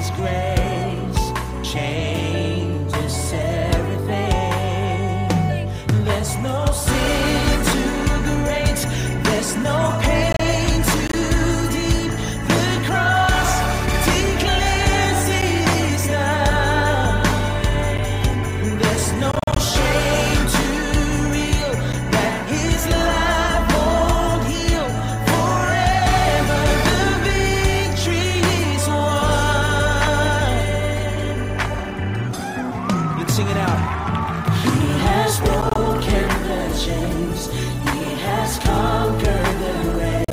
His grace changes everything. There's no sin too great. There's no pain too deep. The cross declares it is done. There's no shame too real that His love won't heal. Forever the victory is won. Let's sing it out. He has broken the chains. He has conquered the rain.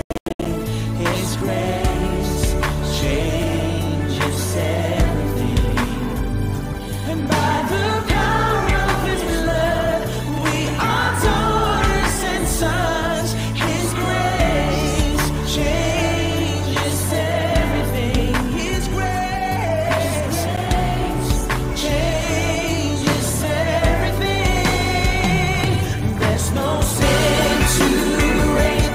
His grace changes everything. And by the power of His blood, we are daughters and sons. His grace changes everything. His grace changes everything. There's no sin too great.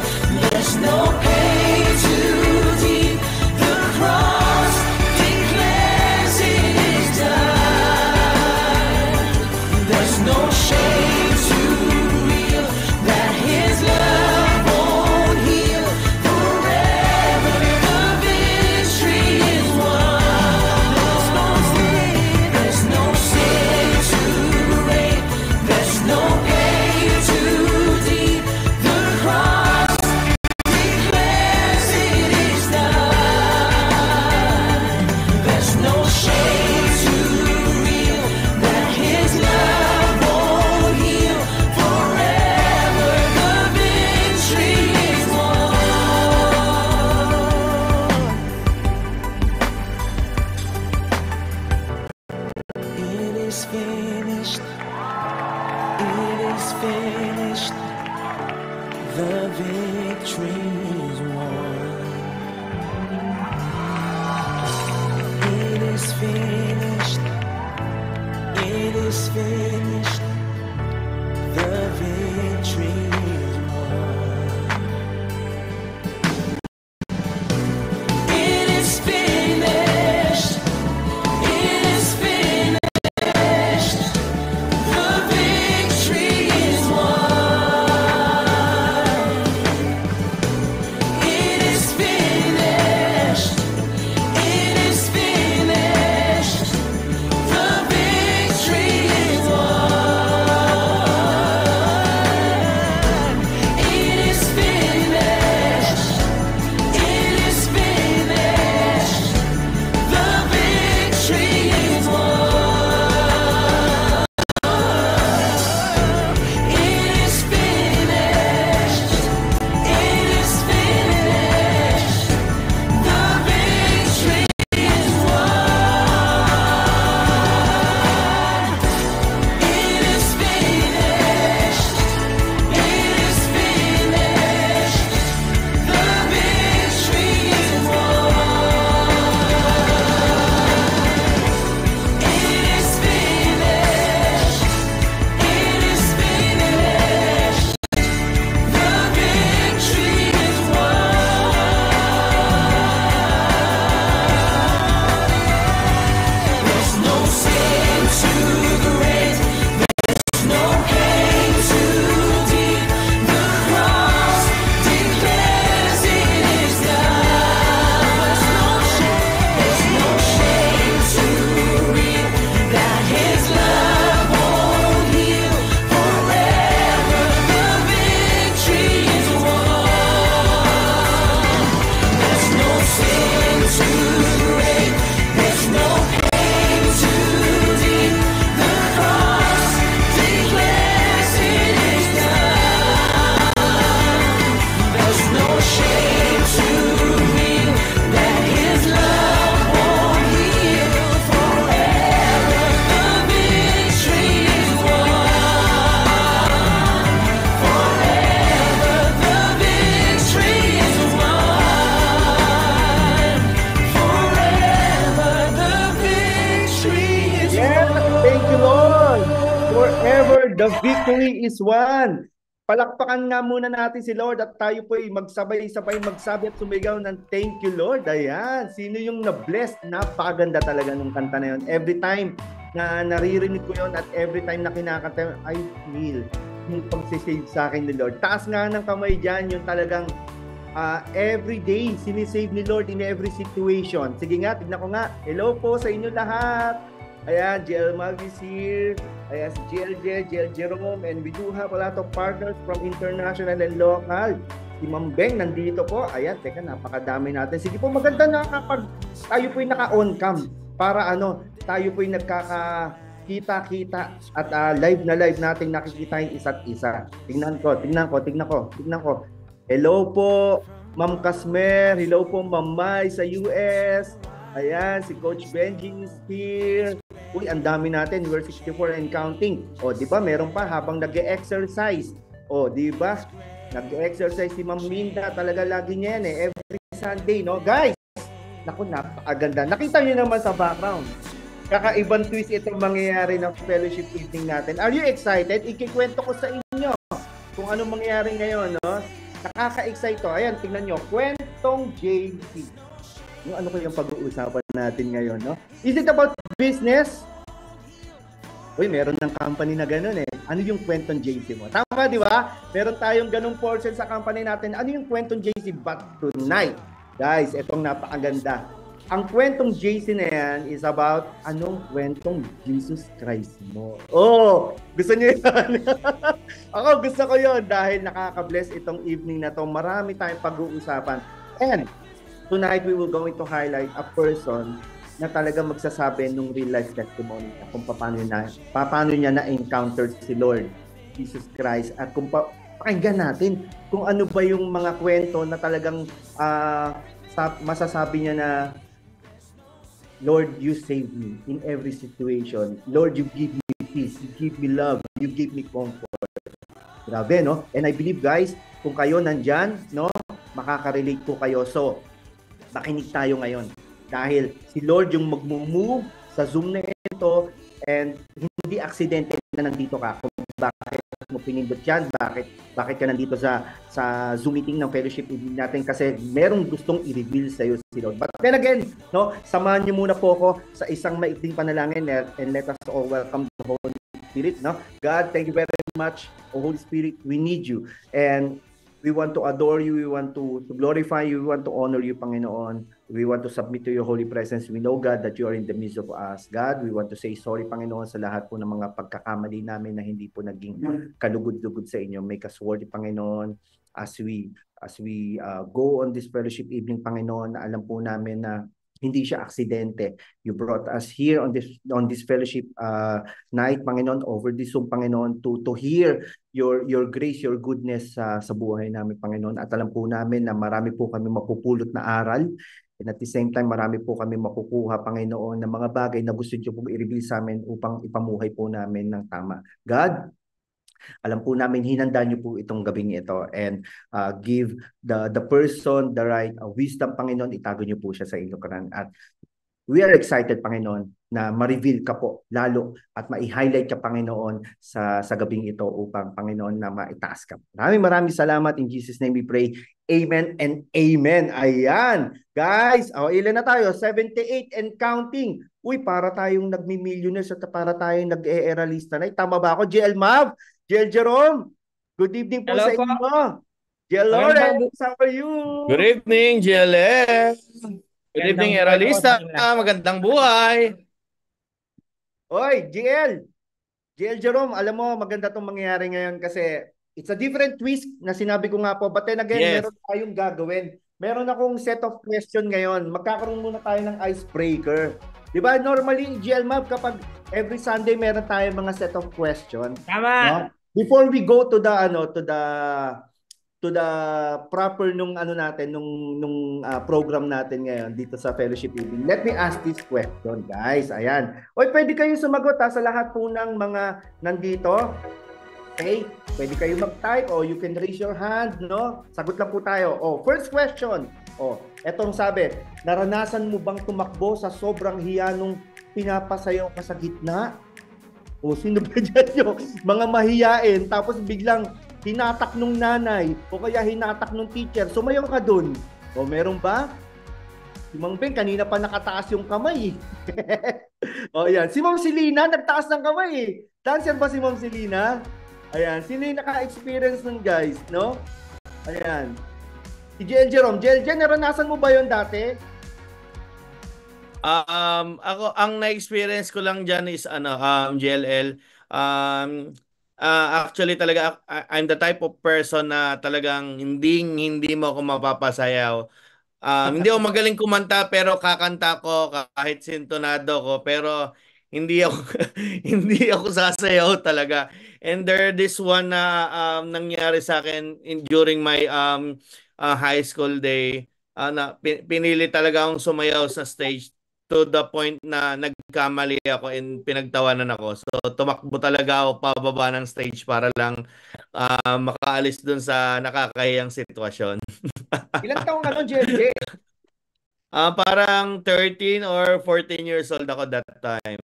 There's no pain too deep. The cross declares it is done. There's no shame too real that His love won't heal. Forever the victory is won. There's no sin too great. There's no pain too deep. The cross declares it is done. There's no shame too real that His love won't heal. Forever the victory is won. It is finished. It is finished. The victory is won. It is finished. It is finished. The victory is won. It is finished. It is finished. The victory is won. It is finished. It is finished. The victory is won. It is finished. It is finished. The victory is won. It is finished. It is finished. The victory is won. It is finished. It is finished. The victory is won. It is finished. It is finished. The victory is won. There's no sin too great. There's no pain too deep. The cross declares it is done. There's no shame too real that His love won't heal. Forever the victory is won. There's no sin too great. There's no pain too deep. The cross declares it is done. There's no shame too real that His love won't heal. Forever the victory is won. Forever the victory is won. Forever the victory is Yes, won. thank you, Lord. Forever the victory is won. Palakpakan nga muna natin si Lord at tayo po ay magsabay-sabay magsabi at sumigaw ng thank you, Lord. Ayan, sino yung na-blessed? Napakaganda talaga ng kanta na yun. Every time na naririnig ko yun at every time na kinakanta, I feel yung pagsisave sa akin ni Lord. Taas nga ng kamay dyan, yung talagang every day sinisave ni Lord in every situation. Sige nga, tignan ko nga. Hello po sa inyo lahat. Ayan, JL Mag is here. Ayan, si JL Jerome. And we do have a lot of partners from international and local. Si Ma'am Beng nandito po. Ayan, teka, napakadami natin. Sige po, maganda na kapag tayo po'y naka-on cam para tayo po'y nagkaka-kita-kita at live na live natin nakikita yung isa't isa. Tingnan ko. Hello po, Ma'am Kasmer. Hello po, Ma'am Mai sa US. Ayan, si Coach Benji is here. Uy, ang dami natin. We're 64 and counting. O, di ba? Meron pa habang nag-exercise. O, di ba? Nag-exercise si Ma'am Minda. Talaga lagi niya yan eh. Every Sunday, no? Guys! Naku, napakaganda. Nakita niyo naman sa background. Kakaibang twist itong mangyayari ng fellowship evening natin. Are you excited? Ikikwento ko sa inyo kung anong mangyayari ngayon, no? Nakaka-excite to. Ayan, tingnan nyo. Kwentong JC. Yung ano ko yung pag-uusapan natin ngayon, no? Is it about business? Uy, meron ng company na gano'n eh. Ano yung kwentong JC mo? Tama, di ba? Meron tayong ganung portion sa company natin. Ano yung kwentong JC? But tonight, guys, etong napakaganda. Ang kwentong JC na yan is about anong kwentong Jesus Christ mo. Oh, gusto niyo yan? Ako gusto ko yon dahil nakaka-bless itong evening na to. Marami tayong pag-uusapan. And tonight we will going to highlight a person na talaga magsasabi nung real life testimony niya kung paano niya na-encounter si Lord Jesus Christ at kung pakinggan natin kung ano ba yung mga kwento na talagang masasabi niya na Lord, you save me in every situation. Lord, you give me peace. You give me love. You give me comfort. Grabe, no? And I believe, guys, kung kayo nandyan, no, makaka-relate po kayo. So, makinig tayo ngayon. Dahil si Lord yung mag-move sa Zoom na ito and hindi aksidente na nandito ka. Kung bakit mo pinindot yan, bakit ka nandito sa Zoom meeting ng fellowship evening natin kasi merong gustong i-reveal sa iyo si Lord. But then again, no, samahan niyo muna po ako sa isang maikling panalangin and let us all welcome the Holy Spirit, no? God, thank you very much. Oh, Holy Spirit, we need you. And we want to adore you, we want to glorify you, we want to honor you, Panginoon. We want to submit to your holy presence. We know, God, that you are in the midst of us. God, we want to say sorry, Panginoon, sa lahat po ng mga pagkakamali namin na hindi po naging kalugod-lugod sa inyo. Make us worthy, Panginoon, as we go on this fellowship evening, Panginoon, na alam po namin na hindi siya aksidente. You brought us here on this fellowship night, Panginoon, over this Zoom, Panginoon, to hear your grace, your goodness sa buhay namin, Panginoon. At alam po namin na marami po kami mapupulot na aral. And at the same time, marami po kami makukuha, Panginoon, ng mga bagay na gusto niyo po i-reveal sa amin upang ipamuhay po namin ng tama. God, alam po namin, hinanda niyo po itong gabing ito and give the person the right wisdom, Panginoon. Itago niyo po siya sa inyong kanan. At we are excited, Panginoon, na ma-reveal ka po lalo at ma-highlight ka, Panginoon, sa gabing ito upang, Panginoon, na maitaas ka. Maraming salamat. In Jesus' name we pray. Amen and amen. Ayan. Guys, ilan na tayo? 78 and counting. Uy, para tayong nagmi-millionaires at para tayong nag-e-eralista na. Tama ba ako? JL Mav? JL Jerome? Good evening po Hello sa po. inyo. JL Lawrence, how are you? Good evening, GLF. Good evening, Eralista. Magandang buhay. Oy, JL Jerome, alam mo, maganda itong mangyayari ngayon kasi it's a different twist na sinabi ko nga po. But then again, Yes. meron tayong gagawin. Meron akong set of question ngayon. Magkakaroon muna tayo ng icebreaker. Di ba? Normally, GL Map, kapag every Sunday, meron tayong mga set of question. Tama. No? Before we go to the proper nung program natin ngayon dito sa fellowship evening, let me ask this question, guys. Ayan. Oy, pwede kayo sumagot sa lahat po ng mga nandito. Okay? Pwede kayo mag-type o you can raise your hand, no? Sagot lang po tayo. First question. Etong sabi, naranasan mo bang tumakbo sa sobrang hiya nung pinapasayaw ka sa gitna? Sino ba dyan yung mga mahiyain tapos biglang hinatak nung nanay, o kaya hinatak nung teacher, sumayaw ka dun. O meron ba? Si Mang Ben, kanina pa nakataas yung kamay. O yan. Si Ma'am Selena, nagtaas ng kamay eh. Dancer ba si Ma'am Selena? Ayan. Sino yung naka-experience nun, guys? No? Ayan. Si JL Jerome. JL, naranasan mo ba yon dati? Ako ang na-experience ko lang diyan is JLL. Actually talaga I'm the type of person na talagang hindi mo ako mapapasayaw. Hindi ako magaling kumanta pero kakanta ko kahit sintonado ko pero hindi ako hindi ako sasayaw talaga. And there this one na nangyari sa akin during my high school day. Na pinili talaga akong sumayaw sa stage to the point na nagkamali ako and pinagtawanan ako. So tumakbo talaga ako pababa ng stage para lang makaalis dun sa nakakahiyang sitwasyon. Ilang taong ka nun, JL? Parang 13 or 14 years old ako that time.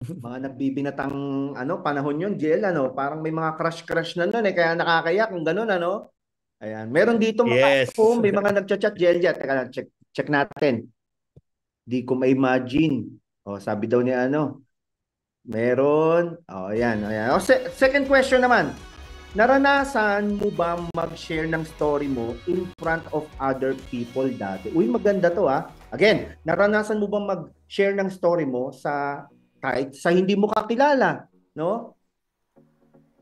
Mga nagbibinatang panahon yun, JL, parang may mga crush na nun kaya nakakaya kung ganun, Ayan. Meron dito Yes. may mga nagchat-chat, JL. Teka lang, check natin. Di ko ma-imagine. Sabi daw ni meron. Ayan. Second question naman. Naranasan mo ba mag-share ng story mo in front of other people dati? Uy, maganda to Again, naranasan mo ba mag-share ng story mo kahit sa hindi mo kakilala, no?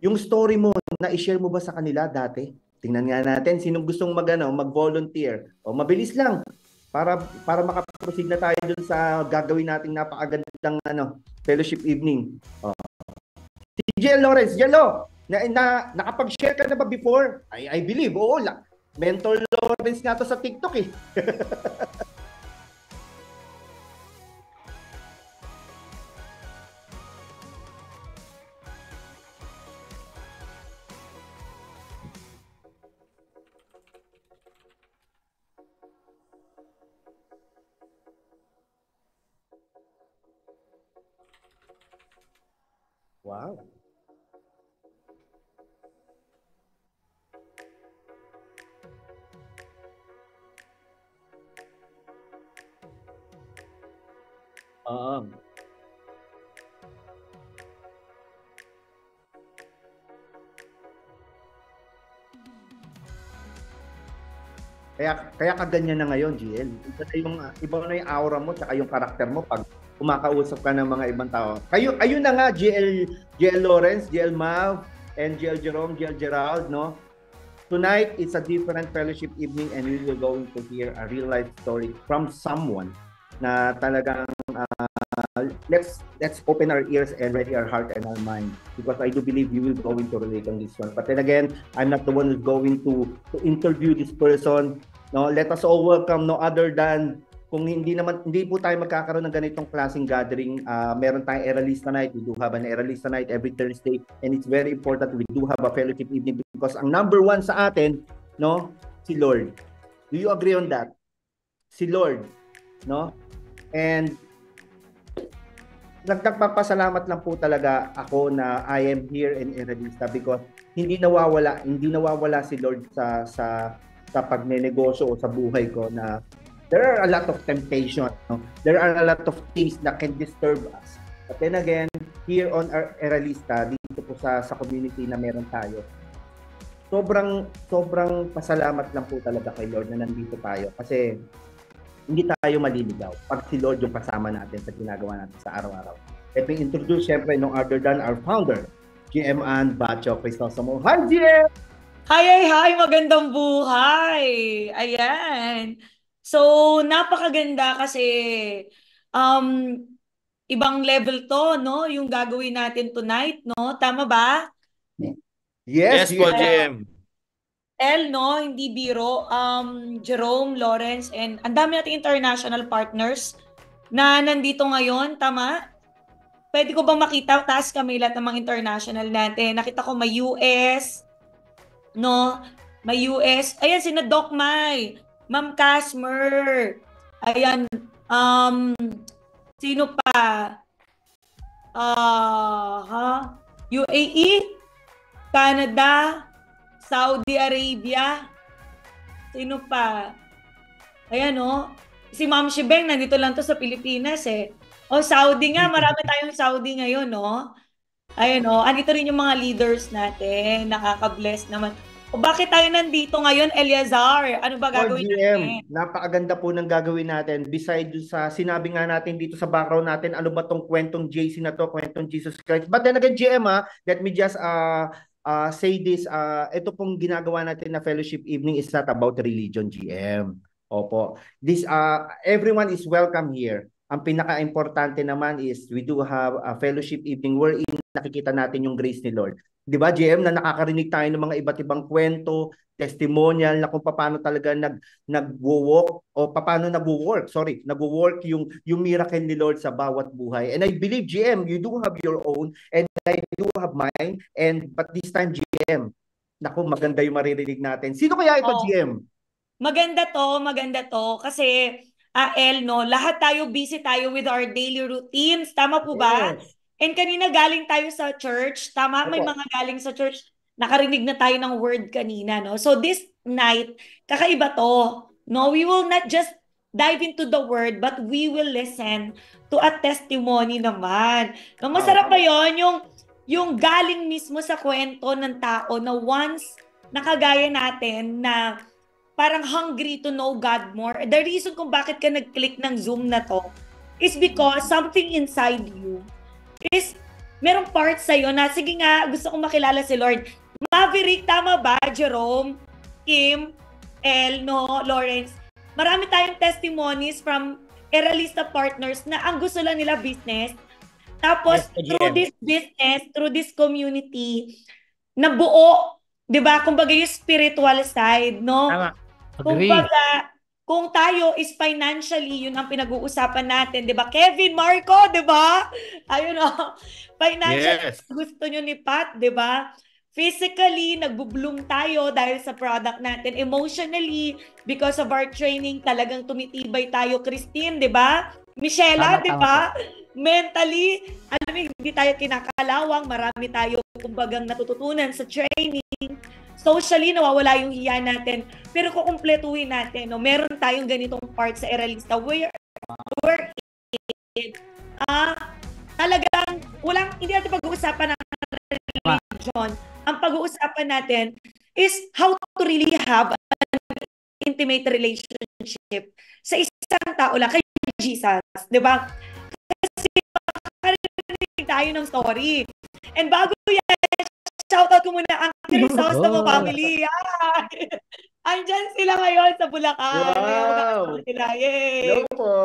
Yung story mo, na-share mo ba sa kanila dati? Tingnan nga natin sinong gustong mag-volunteer. Mabilis lang para makaproceed na tayo dun sa gagawin nating napakagandang fellowship evening. Si Jel Lawrence, Jello, nakapag-share ka na ba before? I believe, oo. Mentor Lawrence nga to sa TikTok eh. Wow. Kaya kaganyan na ngayon, GL. Iba na yung aura mo tsaka yung karakter mo pag kumakausap ka ng mga ibang tao. Ayun na nga, GL Lawrence, GL Mav, and GL Jerome, GL Gerald, no? Tonight, it's a different fellowship evening and we will going to hear a real life story from someone na talagang let's open our ears and ready our heart and our mind because I do believe you will going to relate on this one. But then again, I'm not the one who's going to interview this person. No, let us all welcome no other than kung hindi po tayo magkakaroon ng ganitong klaseng gathering. Meron tayong Eralista Night. We do have an Eralista Night every Thursday and it's very important we do have a fellowship evening because ang number one sa atin, no, si Lord. Do you agree on that? Si Lord, no? And nagpapasalamat lang po talaga ako na I am here in Eralista because hindi nawawala si Lord sa pagnenegosyo o sa buhay ko na there are a lot of temptation, no? There are a lot of things that can disturb us. But then again, here on our Eralista, dito po sa community na meron tayo, sobrang pasalamat lang po talaga kay Lord na nandito tayo kasi hindi tayo maliligaw pag si Lord yung kasama natin sa ginagawa natin sa araw-araw. Let me introduce syempre no other than our founder, GM Ann Bacho Crisostomo. Hi, GM! Hi! Magandang buhay! Ayan. So, napakaganda kasi ibang level to, no? Yung gagawin natin tonight, no? Tama ba? Yes po, GM. No? Hindi biro. Jerome, Lawrence, and ang dami nating international partners na nandito ngayon, tama? Pwede ko bang makita? Taas kami lahat ng mga international natin. Nakita ko may US, no? May US. Ayan, sina Doc Mai, Ma'am Casmer. Ayan, sino pa? UAE, Canada, Saudi Arabia. Sino pa? Ayan, oh. Si Ma'am Shibeng, nandito lang to sa Pilipinas eh. O, Saudi nga. Marami tayong Saudi ngayon, no? Ayan, oh. Andito rin yung mga leaders natin. Nakaka-bless naman. O, bakit tayo nandito ngayon, Eliazar? Ano ba For gagawin GM, natin? napakaganda po ng gagawin natin. Besides dun sa sinabi nga natin dito sa background natin, ano ba tong kwentong JC na to, kwentong Jesus Christ. But then again, GM, let me just say this. Ito pong ginagawa natin na fellowship evening is not about religion, GM. Opo. This everyone is welcome here. Ang pinaka-importante naman is we do have a fellowship evening wherein nakikita natin yung grace ni Lord. 'Di ba, GM, na nakakarinig tayo ng mga iba't ibang kwento, testimonial na kung paano talaga nagwo-walk o paano nagwo-work yung miracle ni Lord sa bawat buhay. And I believe, GM, you do have your own and I do have mine, and but this time, GM, naku, maganda yung maririnig natin. Sino kaya ito, Oh. GM? Maganda to kasi El, no, lahat tayo busy tayo with our daily routines. Tama po ba? Yes. And kanina galing tayo sa church. Tama, may Opo. mga galing sa church. Nakarinig na tayo ng word kanina, no? So this night, kakaiba to. No, we will not just dive into the word, but we will listen to a testimony naman. No, masarap ba yun? Yung galing mismo sa kwento ng tao na once nakagaya natin na parang hungry to know God more. The reason kung bakit ka nag-click ng Zoom na to is because something inside you is merong part sa'yo na sige nga, gusto kong makilala si Lord. Maverick, tama ba? Jerome, Kim, El, no, Lawrence. Marami tayong testimonies from Eralista partners na ang gusto lang nila business. Tapos, Yes, through again. this business, through this community, nabuo, di ba? Kumbaga yung spiritual side, no? Tama. Agree. Kumbaga, kung tayo is financially, yun ang pinag-uusapan natin, di ba? Kevin, Marco, di ba? Ayun o. Financially, Yes. gusto nyo ni Pat, di ba? Physically, nagbo-bloom tayo dahil sa product natin. Emotionally, because of our training, talagang tumitibay tayo. Christine, di ba? Michela, Tama, di tama ba? Mentally, alam mo, hindi tayo kinakalawang. Marami tayo, kumbagang natututunan sa training. Socially, nawawala yung hiya natin. Pero kukumpletuhin natin, no? Meron tayong ganitong part sa Eralista where talagang hindi natin pag-uusapan ng religion. Ang pag-uusapan natin is how to really have an intimate relationship sa isang tao lang, kay Jesus. Di ba? Kasi makakarinig tayo ng story. And bago yan, shoutout ko muna ang Crisostomo family. Yan. Andyan sila ngayon sa Bulacan. Wow! Sila. Yay! Hello po.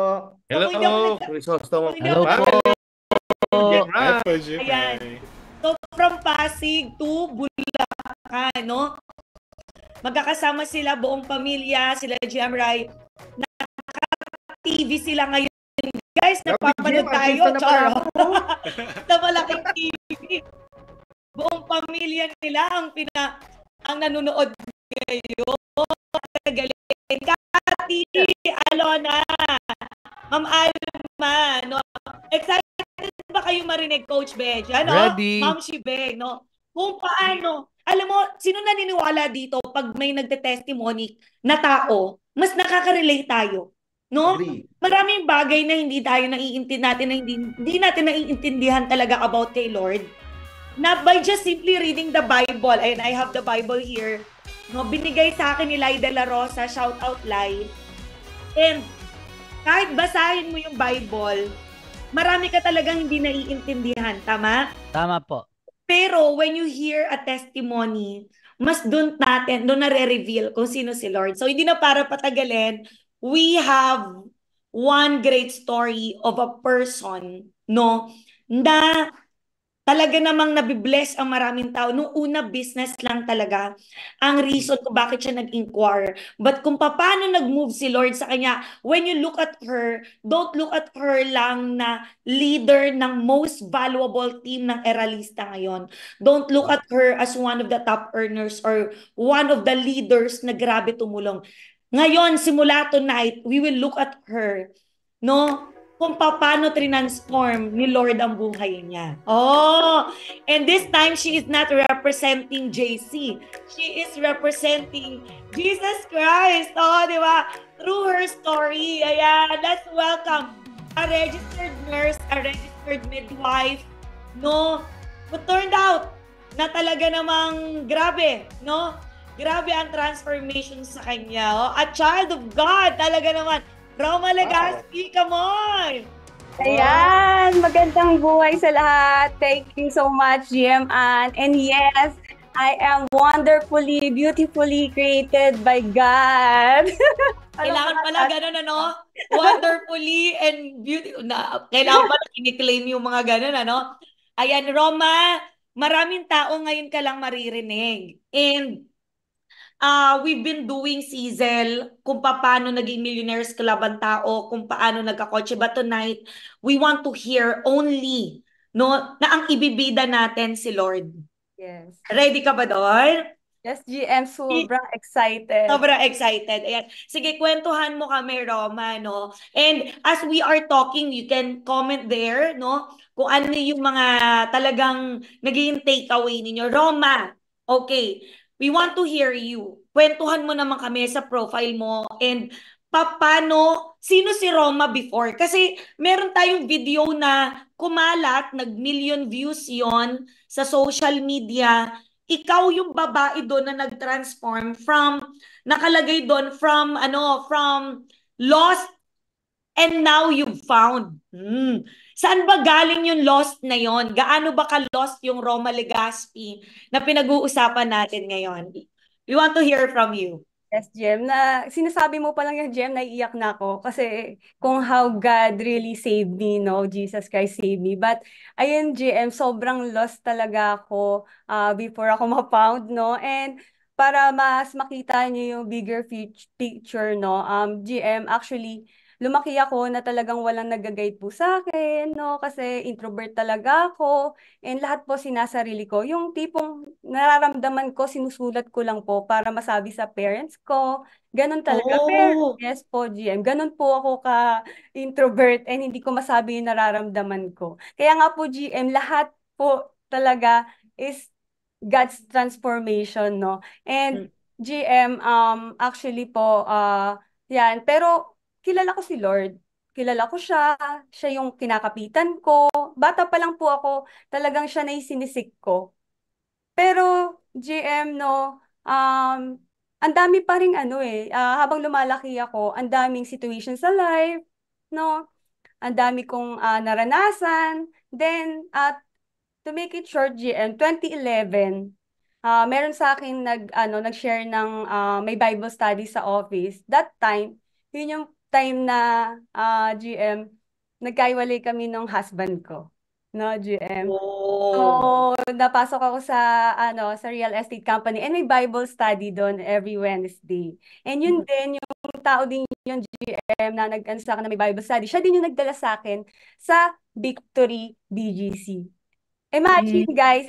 Hello, Crisostomo. Hello po. Ayan. So, from Pasig to Bulacan, no? Magkakasama sila, buong pamilya, sila GM Rai. Naka-TV sila ngayon. Guys, nagpapanood tayo. Charo. Sa malaking TV. Buong pamilya nila ang nanonood ngayon. Galing. Kati, Alona, Ma'am Alma, no? Excited ba kayo marinig, Coach Bej? Ano? Ready. Ma'am Shibeng, no? Kung paano, alam mo, sino naniniwala dito pag may nagte-testimony na tao, mas nakaka-relate tayo. No? Agree. Maraming bagay na hindi tayo hindi natin naiintindihan talaga about kay Lord. Na by just simply reading the Bible, and I have the Bible here, no, binigay sa akin ni Lai de la Rosa, shout out Lai. And kahit basahin mo yung Bible, marami ka talagang hindi naiintindihan, tama? Tama po. Pero when you hear a testimony, mas doon nare-reveal kung sino si Lord. So hindi na para patagalin, we have one great story of a person, no, na talaga namang nabibless ang maraming tao. Nung una, business lang talaga ang reason kung bakit siya nag-inquire. But kung paano nag-move si Lord sa kanya, when you look at her, don't look at her lang na leader ng most valuable team ng Eralista ngayon. Don't look at her as one of the top earners or one of the leaders na grabe tumulong. Ngayon, simula tonight, we will look at her, no? kung paano transform ni Lord ang buhay niya. Oh, and this time she is not representing JC. She is representing Jesus Christ. Oh, di ba? Through her story. Ayan, let's welcome a registered nurse, a registered midwife, no? Who turned out na talaga namang grabe, no? Grabe ang transformation sa kanya. Oh. A child of God, talaga naman. Roma Legaspi, come on! Ayan, magandang buhay sa lahat. Thank you so much, GM Ann. And yes, I am wonderfully, beautifully created by God. Kailangan pala ganun, ano? Wonderfully and beautiful. Kailangan pala kiniklaim yung mga ganun, ano? Ayan, Roma, maraming tao ngayon ka lang maririnig. And we've been doing Sizzle, kung paano naging Millionaires Club ang tao, kung paano nagkakotse. But tonight, we want to hear only, no, na ang ibibida natin si Lord. Yes. Ready ka ba doon? Yes, GM, sobrang excited. Sobrang excited. Ayan. Sige, kwentuhan mo kami, Roma, no? And as we are talking, you can comment there, no? Kung ano yung mga talagang naging takeaway ninyo. Roma, okay. We want to hear you. Kwentuhan mo naman kami sa profile mo and paano, sino si Roma before? Kasi meron tayong video na kumalat, nag-million views yon sa social media. Ikaw yung babae doon na nag-transform from, nakalagay doon from, from lost and now you've found. Saan ba galing yung lost na yon? Gaano ba ka-lost yung Roma Legaspi na pinag-uusapan natin ngayon? We want to hear from you. Yes, Jem. Sinasabi mo pa lang yung Jem, naiiyak na ako. Kasi kung how God really saved me, no? Jesus Christ saved me. But, ayun, GM, sobrang lost talaga ako before ako ma-found, no? And para mas makita niyo yung bigger picture, no? GM, actually, lumaki ako na talagang walang nag-guide po sa akin, no? Kasi introvert talaga ako. And lahat po sinasarili ko. Yung tipong nararamdaman ko, sinusulat ko lang po para masabi sa parents ko. Ganon talaga. Pero, yes po, GM. Ganon po ako ka-introvert and hindi ko masabi yung nararamdaman ko. Kaya nga po, GM, lahat po talaga is God's transformation, no? And GM, actually po, yan. Pero, kilala ko si Lord. Kilala ko siya. Siya yung kinakapitan ko. Bata pa lang po ako, talagang siya na yung sinisik ko. Pero, GM, no, ang dami pa rin habang lumalaki ako, ang daming situations sa life, no, ang dami kong naranasan. Then, to make it short, GM, 2011, meron sa akin nag-share ng may Bible study sa office. That time, yun yung time na GM, nagkaiwalay kami ng husband ko. No, GM. So, napasok ako sa real estate company and may Bible study doon every Wednesday. And yun din, yung tao din yung GM na sa akin na may Bible study, siya din yung nagdala sa akin sa Victory BGC. Imagine, guys,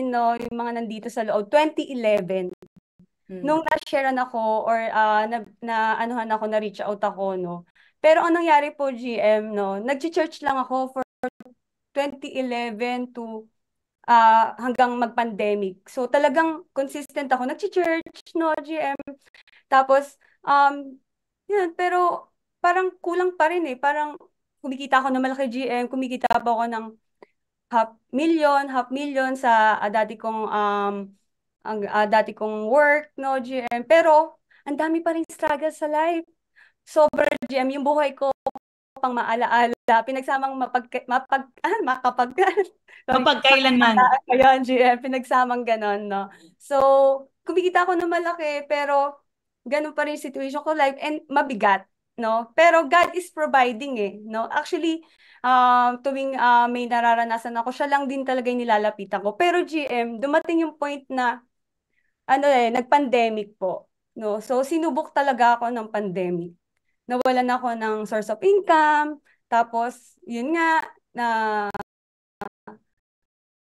no, yung mga nandito sa loob, 2011, nung na-sharean ako or na-reach out ako, no. Pero ang nangyari po, GM, no, nag-church lang ako for 2011 to hanggang mag-pandemic. So talagang consistent ako nag-church, no, GM. Tapos, yun, pero parang kulang pa rin Parang kumikita ako ng malaki, GM, kumikita pa ako ng half million sa dati kong work, no, GM. Pero ang dami pa rin struggle sa life. Sobra, GM, yung buhay ko pang maalaala, pinagsamang mapagkailanman. Ayun, GM, pinagsamang ganon, no. So, kumikita ako ng malaki, pero ganun pa rin yung situation ko, life, and mabigat, no. Pero God is providing no. Actually, tuwing may nararanasan ako, siya lang din talaga yung nilalapitan ko. Pero GM, dumating yung point na, nag-pandemic po, no. So, sinubok talaga ako ng pandemic. Nawalan ako ng source of income, tapos, yun nga,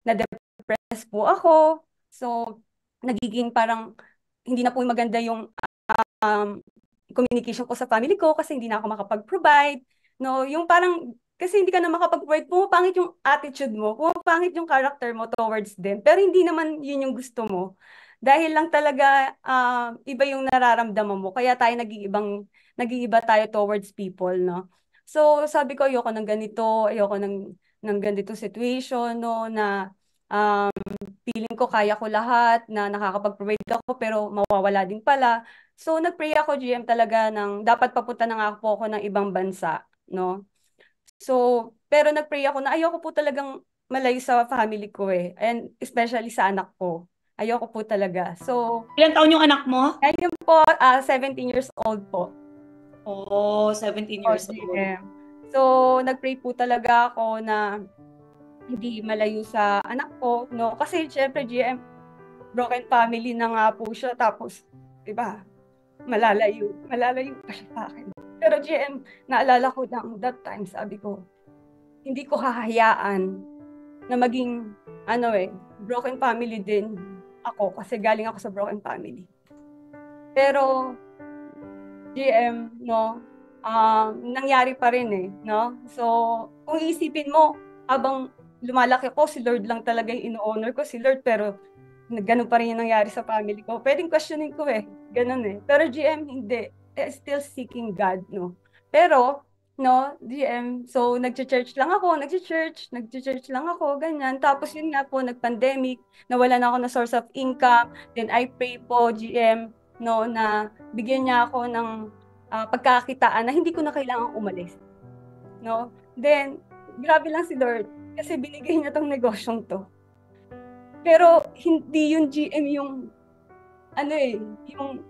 na-depress po ako. So, nagiging parang, hindi na po maganda yung communication ko sa family ko kasi hindi na ako makapag-provide. No, yung parang, Kasi hindi ka na makapag-provide, pumapangit yung attitude mo, pumapangit yung character mo towards them. Pero hindi naman yun yung gusto mo. Dahil lang talaga iba yung nararamdaman mo. Kaya tayo nag-iiba tayo towards people, no? So, sabi ko, ayoko ng ganito, ayoko ng ganito situation, no, na feeling ko kaya ko lahat, na nakakapag-provide ako, pero mawawala din pala. So, nag-pray ako, GM, talaga dapat papunta na nga po ako ng ibang bansa, no? So, pero nag-pray ako na ayoko po talagang malayo sa family ko eh. And especially sa anak ko. Ayoko po talaga. So, Ilan taon yung anak mo? ngayon po, 17 years old po. Oh, 17 Oh, years old. GM. So, nag-pray po talaga ako na hindi malayo sa anak ko, no? Kasi syempre, GM, broken family na nga po siya. Tapos, di ba, malalayo pa siya sa akin. Pero GM, naalala ko lang that time, sabi ko, hindi ko hahayaan na maging, broken family din ako kasi galing ako sa broken family. Pero, GM, no, nangyari pa rin eh, no? So, kung iisipin mo, habang lumalaki ako, si Lord lang talaga yung ino-honor ko, si Lord, pero ganun pa rin yung nangyari sa family ko. Pwedeng questioning ko eh, ganun eh. Pero GM, hindi. Still seeking God, no? Pero, no, GM, so nag-church lang ako, nag-church lang ako, ganyan. Tapos yun nga po, nag-pandemic, nawala na ako na source of income. Then I pray po, GM, no, na bigyan niya ako ng pagkakitaan na hindi ko na kailangang umalis. No? Then, grabe lang si Lord kasi binigay niya tong negosyong to. Pero hindi yung GM yung yung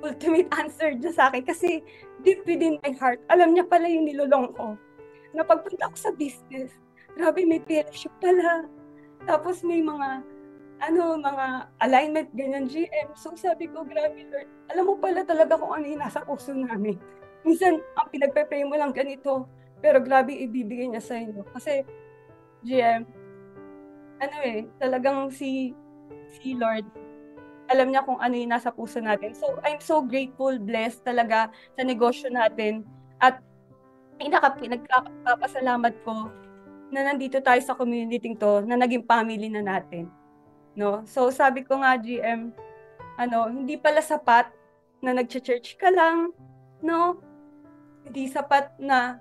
ultimate answer niya sa akin kasi deep within my heart, alam niya pala yung nilulong ko. Na pagpunta ko sa business, grabe may fellowship pala. Tapos may mga alignment, ganyan, GM. So sabi ko, grabe Lord, alam mo pala talaga kung ano yung nasa puso namin. Minsan, ang pinagpe-pray mo lang ganito, pero grabe ibibigay niya sa inyo. Kasi, GM, talagang si Lord, alam niya kung ano yung nasa puso natin. So, I'm so grateful, blessed talaga sa negosyo natin. At pinagpapasalamat ko na nandito tayo sa community to, na naging family na natin. No? So, sabi ko nga, GM, hindi pala sapat na nag-church ka lang, no? Hindi sapat na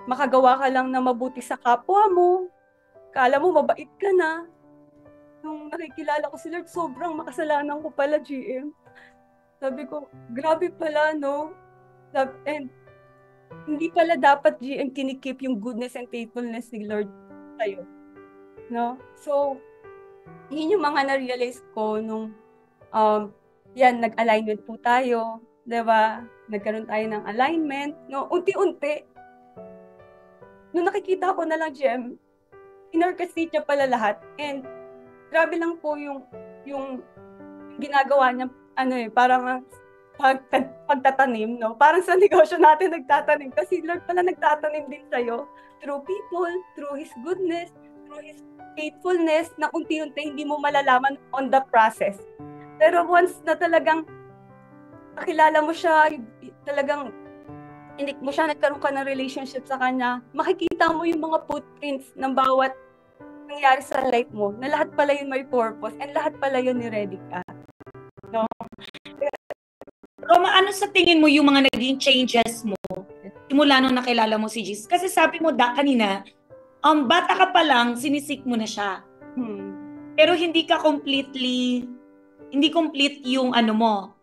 makagawa ka lang na mabuti sa kapwa mo. Kala mo mabait ka na. Nung nakikilala ko si Lord, sobrang makasalanan ko pala, GM. Sabi ko, grabe pala, no? And hindi pala dapat, GM, kinikip yung goodness and faithfulness ni Lord sa'yo. No? So, yun yung mga na-realize ko nung nag-alignment po tayo, 'di ba? Nagkaroon tayo ng alignment, no? Unti-unti. Nung nakikita ko na lang, GM, inorchestrate niya pala lahat. And grabe lang po yung ginagawa niya, parang pagtatanim, no? Parang sa negosyo natin nagtatanim. Kasi Lord pala nagtatanim din sa'yo through people, through His goodness, through His faithfulness, na unti-unti hindi mo malalaman on the process. Pero once na talagang nakilala mo siya, talagang inik mo siya, nagkaroon ka ng relationship sa kanya, makikita mo yung mga footprints ng bawat nangyari sa life mo, na lahat pala yun may purpose and lahat pala yun ni-ready ka. No? Roma, ano sa tingin mo yung mga naging changes mo simula nung nakilala mo si Jesus? Kasi sabi mo kanina, bata ka pa lang, sinisik mo na siya. Pero hindi complete yung mo.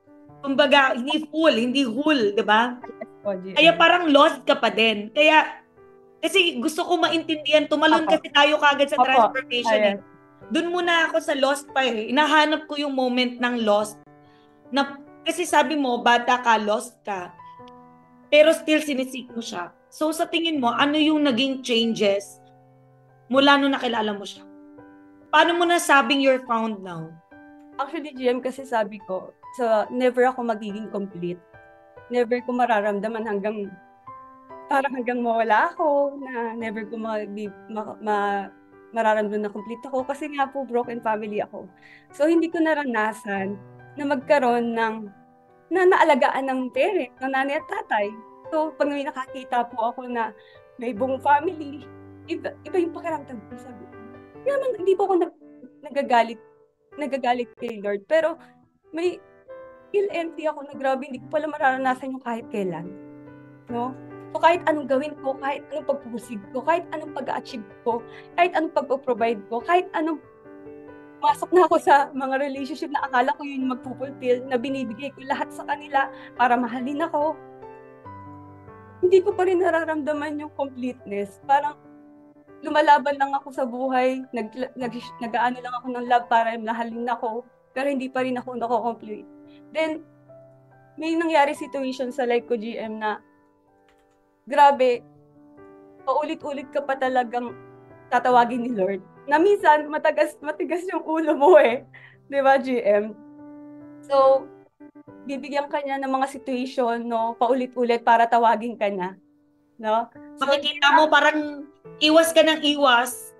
Kumbaga, hindi whole, di ba? Kaya parang lost ka pa din. Kasi gusto ko maintindihan, tumalon kasi tayo kagad sa transformation. Doon muna ako sa lost pa eh. Inahanap ko yung moment ng lost. Kasi sabi mo, bata ka, lost ka. Pero still sinisik mo siya. So sa tingin mo, ano yung naging changes mula nung nakilala mo siya? Paano mo nasabing you're found now? Actually, GM, kasi sabi ko, never ako magiging complete. Never ko mararamdaman hanggang mawala ako, na never ko mararamdaman na complete ako. Kasi nga po, broken family ako. So, hindi ko naranasan na magkaroon na naalagaan ng parent, ng nanay at tatay. So, pag may nakakita po ako na may buong family. Iba yung pakiramdam ko, sabi ko. Kaya man, hindi po ako nagagalit kay Lord. Pero may feel empty ako na grabe, hindi ko pala mararanasan yung kahit kailan. No? So kahit anong gawin ko, kahit anong pagpupusig ko, kahit anong pag-achieve ko, kahit anong pag-provide ko, kahit anong masok na ako sa mga relationship na akala ko yun magpupulfill, na binibigay ko lahat sa kanila para mahalin ako, hindi ko pa rin nararamdaman yung completeness. Parang lumalaban lang ako sa buhay, nag-aano lang ako ng love para mahalin ako, pero hindi pa rin ako nako-complete. Then, may nangyari situation sa life ko, GM, na grabe, paulit-ulit ka pa talagang tatawagin ni Lord. Na minsan, matigas yung ulo mo eh. Di ba, GM? So, bibigyan ka niya ng mga situation, no, paulit-ulit para tawagin ka niya. No? So, Makikita mo parang iwas ka ng iwas,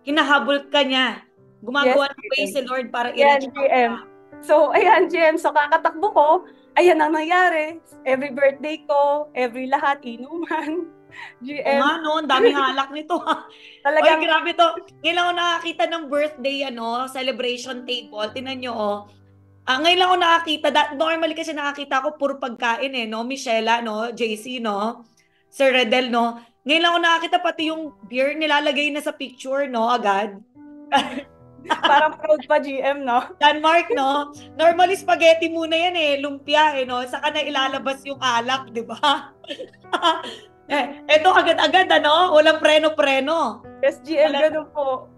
hinahabol ka niya. Gumagawa ng way si Lord para Yan, i-reach GM. So, ayan, GM. So, kakatakbo ko. Ayan ang nangyari. Every birthday ko, every lahat, inuman. GM. nga no, ang daming halak nito. Talagang, Oy, grabe to. Ngayon lang ako nakakita ng birthday celebration table. Tingnan nyo, oh. Ngayon lang ako nakakita. Normally kasi nakakita ko puro pagkain no? Michela, no? JC, no? Sir Redel, no? Ngayon lang ako nakakita pati yung beer nilalagay na sa picture, no? Agad. parang proud pa, GM, no? Denmark, no? Normally spaghetti muna yan lumpia no? Saka na ilalabas yung alak, di ba? Eto agad-agad, walang preno-preno. Yes, GM, ganun po.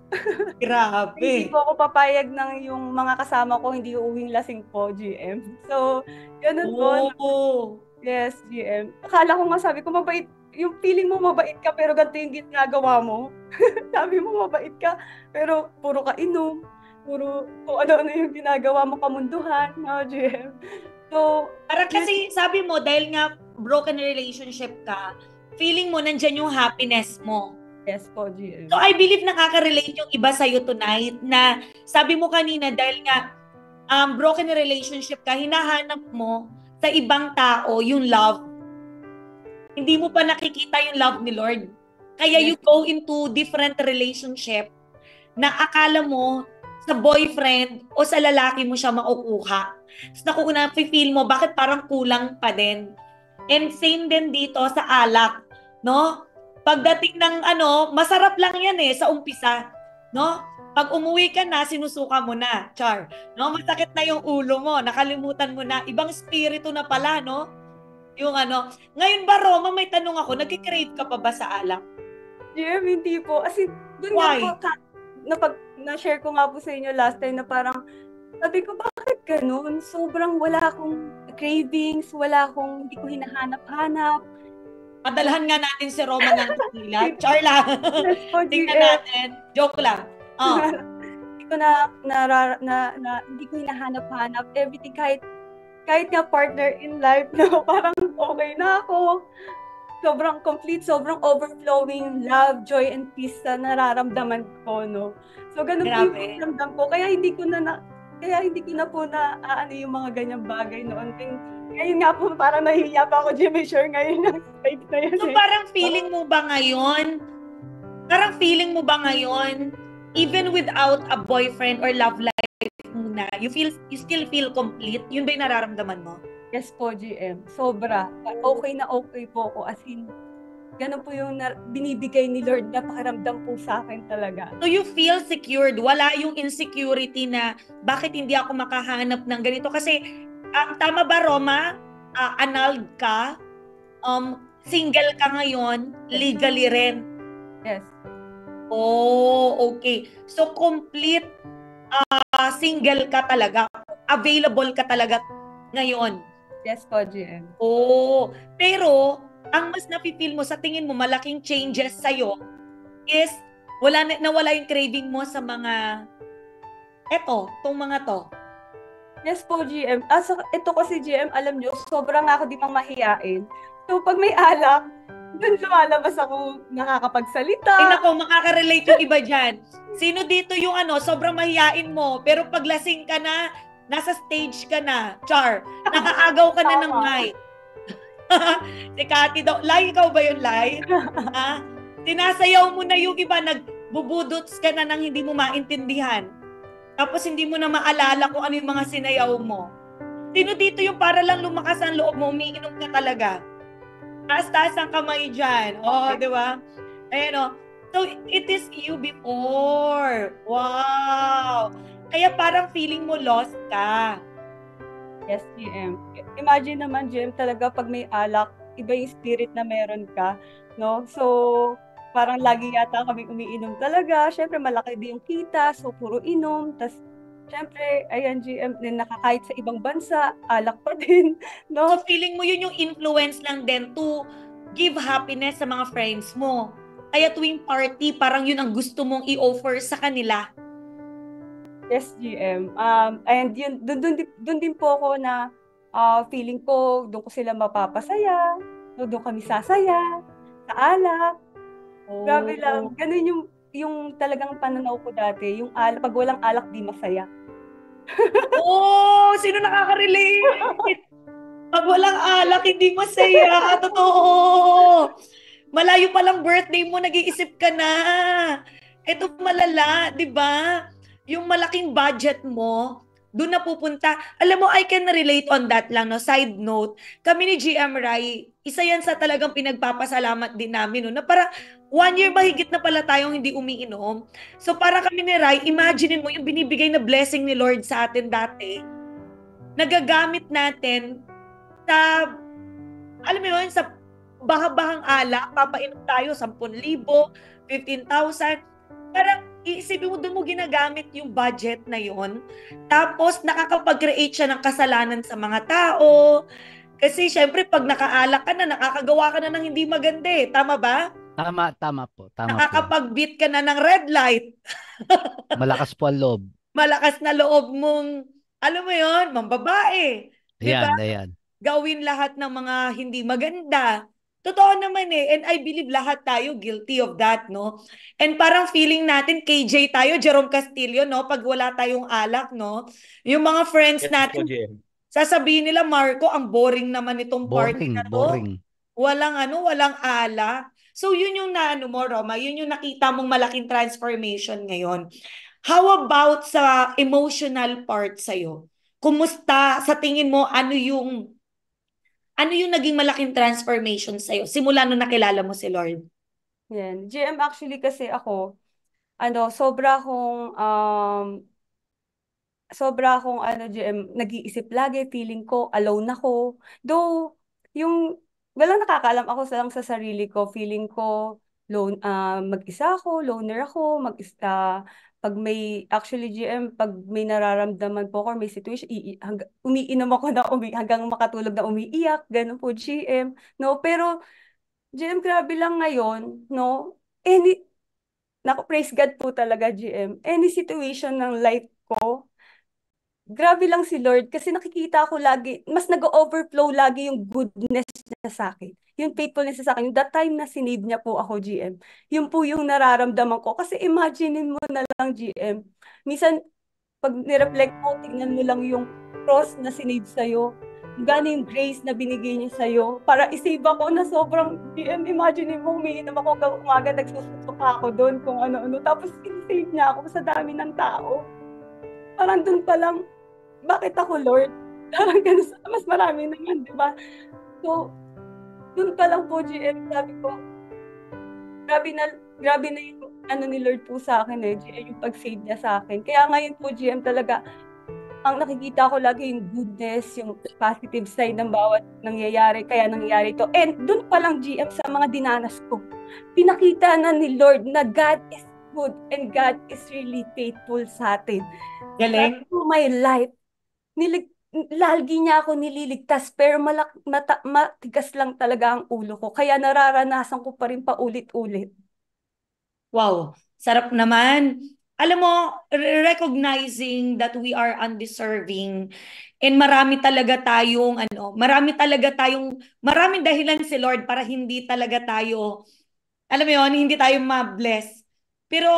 Grabe. Hindi po ako papayag ng yung mga kasama ko hindi uuwing lasing po, GM. So, ganun po. Yes, GM. Akala ko nga, sabi ko, mabait. Yung feeling mo mabait ka, pero ganito yung ginagawa mo. Sabi mo mabait ka, pero puro ka inom. Puro kung ano-ano yung ginagawa mo, kamunduhan. No, GM. So, Para kasi sabi mo, dahil nga broken relationship ka, feeling mo nandyan yung happiness mo. yes po, GM. So I believe nakaka-relate yung iba sa'yo tonight na sabi mo kanina dahil nga broken relationship ka, hinahanap mo sa ibang tao yung love. Hindi mo pa nakikita yung love ni Lord. Kaya you go into different relationship na akala mo sa boyfriend o sa lalaki mo siya makukuha. Tapos na-feel mo bakit parang kulang pa din. And same din dito sa alak, no? Pagdating ng masarap lang yan sa umpisa, no? Pag umuwi ka na, sinusuka mo na, char. No? Masakit na yung ulo mo, nakalimutan mo na, ibang spirito na pala, no? Yung Ngayon ba, Roma, may tanong ako, nagkikrave ka pa ba sa alak? GM, hindi po. As in, dun Why? nga po, na-share ko nga po sa inyo last time na parang, sabi ko, bakit ganun? Sobrang wala akong cravings, hindi ko hinahanap-hanap. Padalhan nga natin si Roma ng tequila. Char lang. Yes po, Tingnan GM. natin. Joke lang. Hindi ko hindi ko hinahanap-hanap. Everything, kahit nga partner in life, no, parang okay na ako. Sobrang complete, sobrang overflowing love, joy, and peace na nararamdaman ko, no. So, ganun po yung nararamdam ko. Kaya hindi ko na po na yung mga ganyang bagay noon. Ngayon nga po, parang nahihiya pa ako, Jimmy, sure ngayon yung stage na yun. So parang feeling mo ba ngayon, even without a boyfriend or love life muna, you still feel complete? Yun ba yung nararamdaman mo? Yes po, GM. Sobra. Okay na okay po ako. As in, ganun po yung binibigay ni Lord na pakiramdam po sa akin talaga. So you feel secured? Wala yung insecurity na bakit hindi ako makahanap ng ganito? Kasi, tama ba, Roma? Annulled ka? Single ka ngayon? Legally rin? Yes. Oh, okay. So complete single ka talaga. Available ka talaga ngayon. Yes po, GM. Oh, pero ang mas nafe-feel mo sa tingin mo malaking changes sa'yo is nawala yung craving mo sa mga tong mga to. Yes po, GM. So, ito kasi, GM, alam nyo, sobrang ako di pang mahiyain. So, pag may alak, dun lumalabas ako nakakapagsalita. Ay nako, makaka-relate yung iba dyan. Sino dito yung sobrang mahiyain mo, pero pag lasing ka na, nasa stage ka na, char, nakaagaw ka na ng mic. Si Cathy daw, Lai, ikaw ba yun, Lai? Sinasayaw mo na yung iba, nagbubudots ka na nang hindi mo maintindihan. Tapos hindi mo na maalala kung ano yung mga sinayaw mo. Sino dito yung para lang lumakas ang loob mo, umiinom ka talaga? Taas-taas ang kamay dyan. Di ba? Ayan o. So, it is you before. Wow! Kaya parang feeling mo lost ka. Yes, GM. Imagine naman, GM, talaga pag may alak, iba yung spirit na meron ka, no? So, parang lagi yata kami umiinom talaga. Syempre, malaki din yung kita, so puro inom. Tapos, syempre, ayan, GM, din nakakahit sa ibang bansa, alak pa din, no? So, feeling mo yun yung influence lang din to give happiness sa mga friends mo. Kaya tuwing party, parang yun ang gusto mong i-offer sa kanila. Yes, GM. And yun, dun din po ako na feeling ko, doon ko sila mapapasaya, no, doon kami sasaya, sa alak. Grabe lang. Ganun yung talagang pananaw ko dati. Yung alak, pag walang alak, di masaya. Sino nakaka-relate? Pag walang alak, hindi masaya. Totoo. Malayo pa lang birthday mo, nag-iisip ka na. Ito malala, di ba? Yung malaking budget mo, doon na pupunta. Alam mo, I can relate on that lang, no? Side note, kami ni GM Rai, isa yan sa talagang pinagpapasalamat din namin, no? Na para 1 year mahigit na pala tayong hindi umiinom. So para kami ni Rai, imaginein mo yung binibigay na blessing ni Lord sa atin dati. Nagagamit natin sa, alam mo yun, sa bahang alak, papainom tayo, 10,000, 15,000. Parang iisipin mo, doon mo ginagamit yung budget na yon. Tapos nakakapag-create siya ng kasalanan sa mga tao. Kasi syempre, pag nakaalak ka na, nakakagawa ka na ng hindi maganda eh. Tama ba? Tama po. Nakakapag-beat ka na ng red light. Malakas po ang loob. Malakas na loob mong, alam mo yon, mambabae. Diba? Ayan. Gawin lahat ng mga hindi maganda. Totoo naman eh. And I believe lahat tayo guilty of that, no? And parang feeling natin, KJ tayo, Jerome Castillo, no? Pag wala tayong alak, no? Yung mga friends Yes po, natin, GM. sasabihin nila, Marco, ang boring naman itong party na to. Boring. Walang alak. So yun yung naano mo, Roma, yun yung nakita mong malaking transformation ngayon. How about sa emotional part sa'yo? Kumusta? Sa tingin mo, ano yung naging malaking transformation sa'yo? Simula nung nakilala mo si Lord. Yan. GM, actually kasi ako, sobra akong GM, nag-iisip lagi, feeling ko, alone ako. Though, walang nakakaalam ako lang sa sarili ko, feeling ko, mag-isa ako, loner ako, actually GM, pag may nararamdaman po ako, may situation, umiinom ako na hanggang makatulog na umiiyak, ganun po GM. No, pero GM, grabe lang ngayon, no? Praise God po talaga, GM. Any situation ng life ko, grabe lang si Lord kasi nakikita ko lagi, mas nag-overflow lagi yung goodness niya sa akin. Yung faithfulness niya sa akin. Yung that time na sinave niya po ako, GM. Yun po yung nararamdaman ko. Kasi imaginein mo na lang, GM. Minsan, pag nireflect mo, tingnan mo lang yung cross na sinave sa'yo. Gano'n yung grace na binigay niya sa'yo. Para isave ako na sobrang, GM, imaginein mo, umiinom ako hanggang umaga, nagsusuka ako doon kung ano-ano. Tapos, save niya ako sa dami ng tao. Parang doon pa lang, bakit ako, Lord? Parang ganun, mas marami naman, di ba? So, doon pa lang po, GM, sabi ko, grabe na yung ni Lord po sa akin GM, yung pag-save niya sa akin. Kaya ngayon po, GM, talaga, ang nakikita ko lagi yung goodness, yung positive side ng bawat nangyayari, kaya nangyayari to. And doon pa lang, GM, sa mga dinanas ko, pinakita na ni Lord na God is good and God is really faithful sa atin. Galing. Through my life, lagi niya ako nililigtas, pero matigas lang talaga ang ulo ko. Kaya nararanasan ko pa rin paulit-ulit. Wow, sarap naman. Alam mo, recognizing that we are undeserving and maraming dahilan si Lord para hindi talaga tayo, alam mo yun, hindi tayo ma-bless. Pero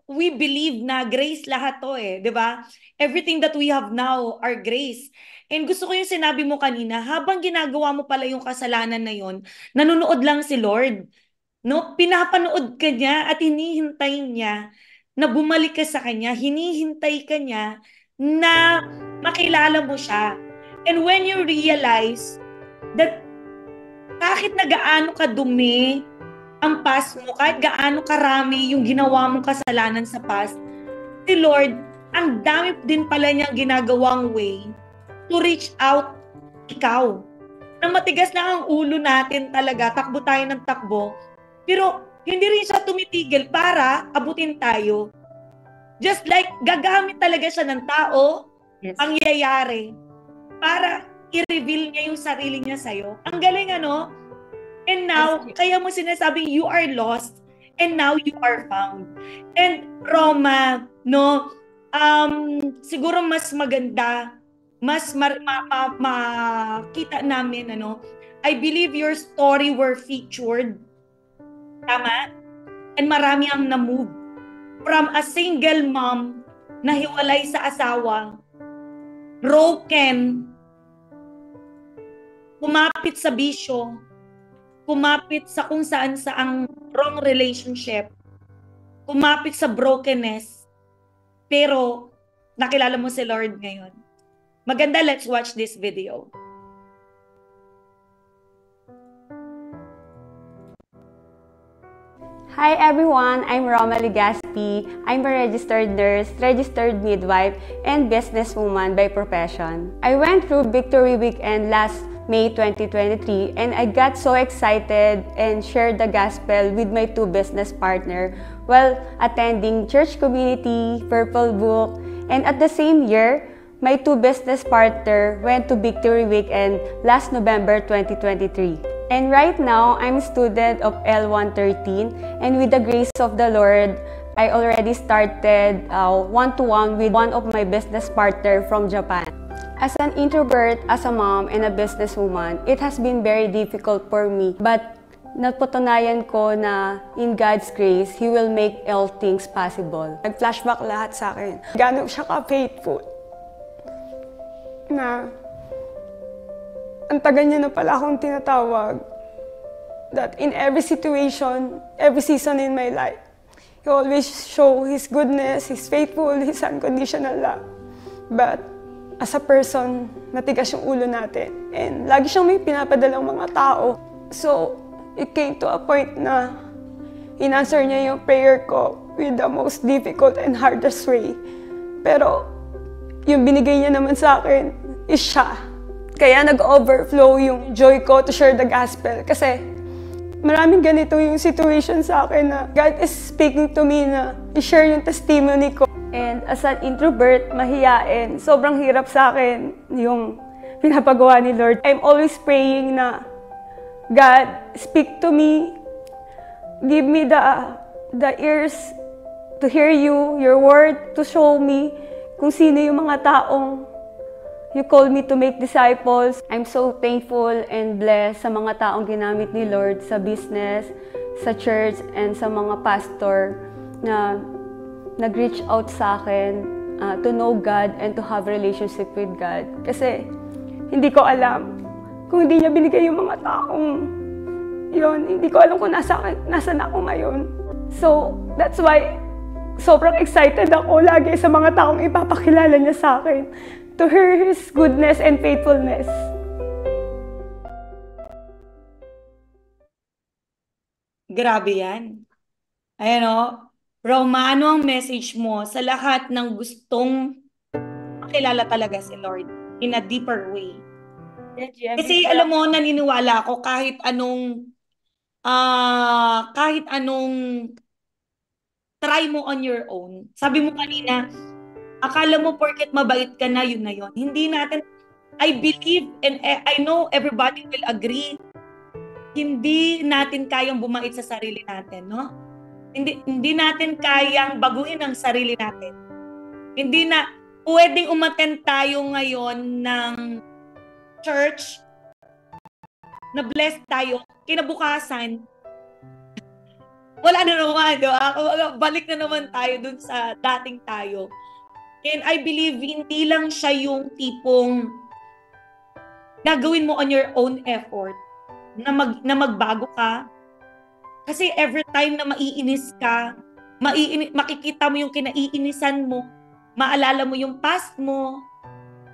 we believe na grace lahat to di ba? Everything that we have now are grace. And gusto ko yung sinabi mo kanina, habang ginagawa mo pala yung kasalanan na yun, nanonood lang si Lord. No, pinapanood ka niya at hinihintay niya na bumalik ka sa kanya, hinihintay ka niya na makilala mo siya. And when you realize that kahit na gaano kadumi ang past mo, kahit gaano karami yung ginawa mong kasalanan sa past, si Lord, ang dami din pala niyang ginagawang way to reach out ikaw. Na matigas na ang ulo natin talaga, takbo tayo ng takbo, pero hindi rin siya tumitigil para abutin tayo. Just like, gagamit talaga siya ng tao, Yes. pangyayari, para i-reveal niya yung sarili niya sa'yo. Ang galing, ano? And now, Yes. kaya mo sinasabing you are lost and now you are found. And Roma, no, siguro mas maganda, mas makita namin, ano, I believe your story were featured. Tama? And marami ang na-move. From a single mom na hiwalay sa asawa, broken, kumapit sa bisyo, kumapit sa kung saan saang wrong relationship, kumapit sa brokenness, pero nakilala mo si Lord ngayon. Maganda, let's watch this video. Hi everyone, I'm Roma Legaspi. I'm a registered nurse, registered midwife, and businesswoman by profession. I went through Victory Weekend last May 2023 and I got so excited and shared the gospel with my two business partners while attending church community, Purple Book, and at the same year, my two business partners went to Victory Weekend last November 2023. And right now, I'm a student of L113, and with the grace of the Lord, I already started one-to-one with one of my business partners from Japan. As an introvert, as a mom, and a businesswoman, it has been very difficult for me. But napatunayan ko na in God's grace, He will make all things possible. Nag-flashback lahat sa akin. Gano'n siya ka-faithful. Na ang tagal niya na pala akong tinatawag. That in every situation, every season in my life, He always show His goodness, His faithful, His unconditional love. But as a person, matigas yung ulo natin. And lagi siyang may pinapadalang mga tao. So, it came to a point na in-answer niya yung prayer ko with the most difficult and hardest way. Pero, yung binigay niya naman sa akin is siya. Kaya nag-overflow yung joy ko to share the gospel. Kasi maraming ganito yung situation sa akin na God is speaking to me na i-share yung testimony ko. And as an introvert, mahiyain, sobrang hirap sa akin yung pinapagawa ni Lord. I'm always praying na, God, speak to me. Give me the ears to hear you, your word, to show me kung sino yung mga taong You called me to make disciples. I'm so thankful and blessed sa mga taong ginamit ni Lord sa business, sa church, and sa mga pastor na nag-reach out sa akin to know God and to have relationship with God. Kasi hindi ko alam kung hindi niya binigay yung mga taong yun. Hindi ko alam kung nasaan ako ngayon. So, that's why sobrang excited ako lagi sa mga taong ipapakilala niya sa akin. To hear His goodness and faithfulness. Grabe yan. Ayan o. Roma, ano ang message mo sa lahat ng gustong makilala talaga si Lord in a deeper way? Kasi alam mo, naniniwala ako kahit anong try mo on your own. Sabi mo kanina, akala mo porket mabait ka na, yun na yun. Hindi natin, I believe and I know everybody will agree, hindi natin kayang bumait sa sarili natin, no? Hindi natin kayang baguhin ang sarili natin. Hindi na, pwedeng umattend tayo ngayon ng church, na blessed tayo, kinabukasan, wala na naman, balik na naman tayo dun sa dating tayo. And I believe hindi lang siya yung tipong gagawin mo on your own effort na magbago ka, Kasi every time na maiinis ka, makikita mo yung kinaiinisan mo, maalala mo yung past mo,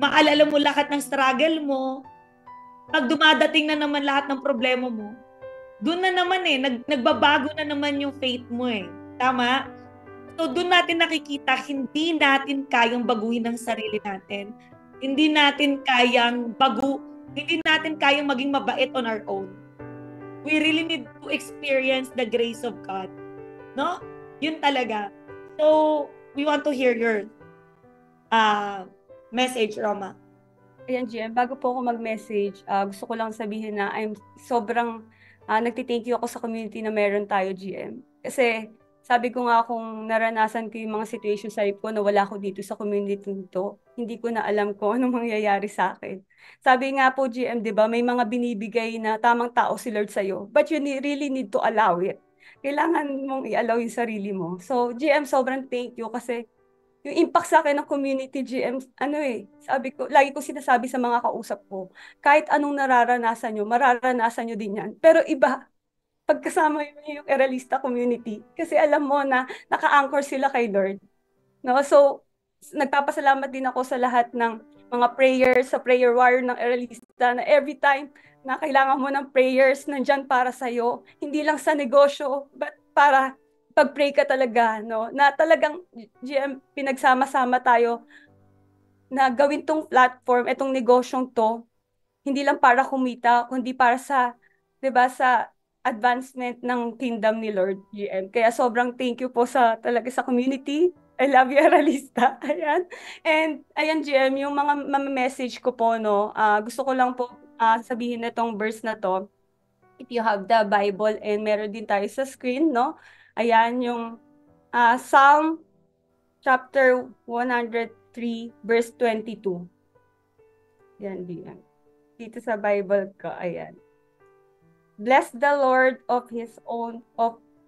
maalala mo lahat ng struggle mo, pag dumadating na naman lahat ng problema mo, doon na naman nagbabago na naman yung faith mo Tama? So doon natin nakikita, hindi natin kayang baguhin ang sarili natin. Hindi natin kayang maging mabait on our own. We really need to experience the grace of God. No? Yun talaga. So, we want to hear your message, Roma. Ayan, GM, bago po ako mag-message, gusto ko lang sabihin na I'm sobrang nagti-thank you ako sa community na meron tayo, GM. Kasi sabi ko nga kung naranasan ko yung mga situation sa life ko na wala ako dito sa community nito, hindi ko na alam kung anong mangyayari sa akin. Sabi nga po, GM, di ba, may mga binibigay na tamang tao si Lord sa'yo, but you really need to allow it. Kailangan mong i-allow yung sarili mo. So, GM, sobrang thank you kasi yung impact sa akin ng community, GM, sabi ko, lagi ko sinasabi sa mga kausap ko, kahit anong nararanasan nyo, mararanasan nyo din yan. Pero iba, pagkasama yung Eralista community, kasi alam mo na naka-anchor sila kay Lord. No? So, nagpapasalamat din ako sa lahat ng mga prayers, sa prayer warrior ng Eralista, na every time na kailangan mo ng prayers, nandyan para sa'yo, hindi lang sa negosyo, but para pag-pray ka talaga, no? Na talagang, GM, pinagsama-sama tayo na gawin tong platform, itong negosyong to, hindi lang para kumita, kundi para sa, 'di ba, sa advancement ng kingdom ni Lord, GM. Kaya sobrang thank you po talaga sa community. I love you, Aralista. Ayan. And ayan, GM, yung mga message ko po, no, gusto ko lang po sabihin na tong verse na to. If you have the Bible, and meron din tayo sa screen, no? Ayan, yung Psalm chapter 103, verse 22. Yan, diyan. Dito sa Bible ko, ayan. Bless the Lord of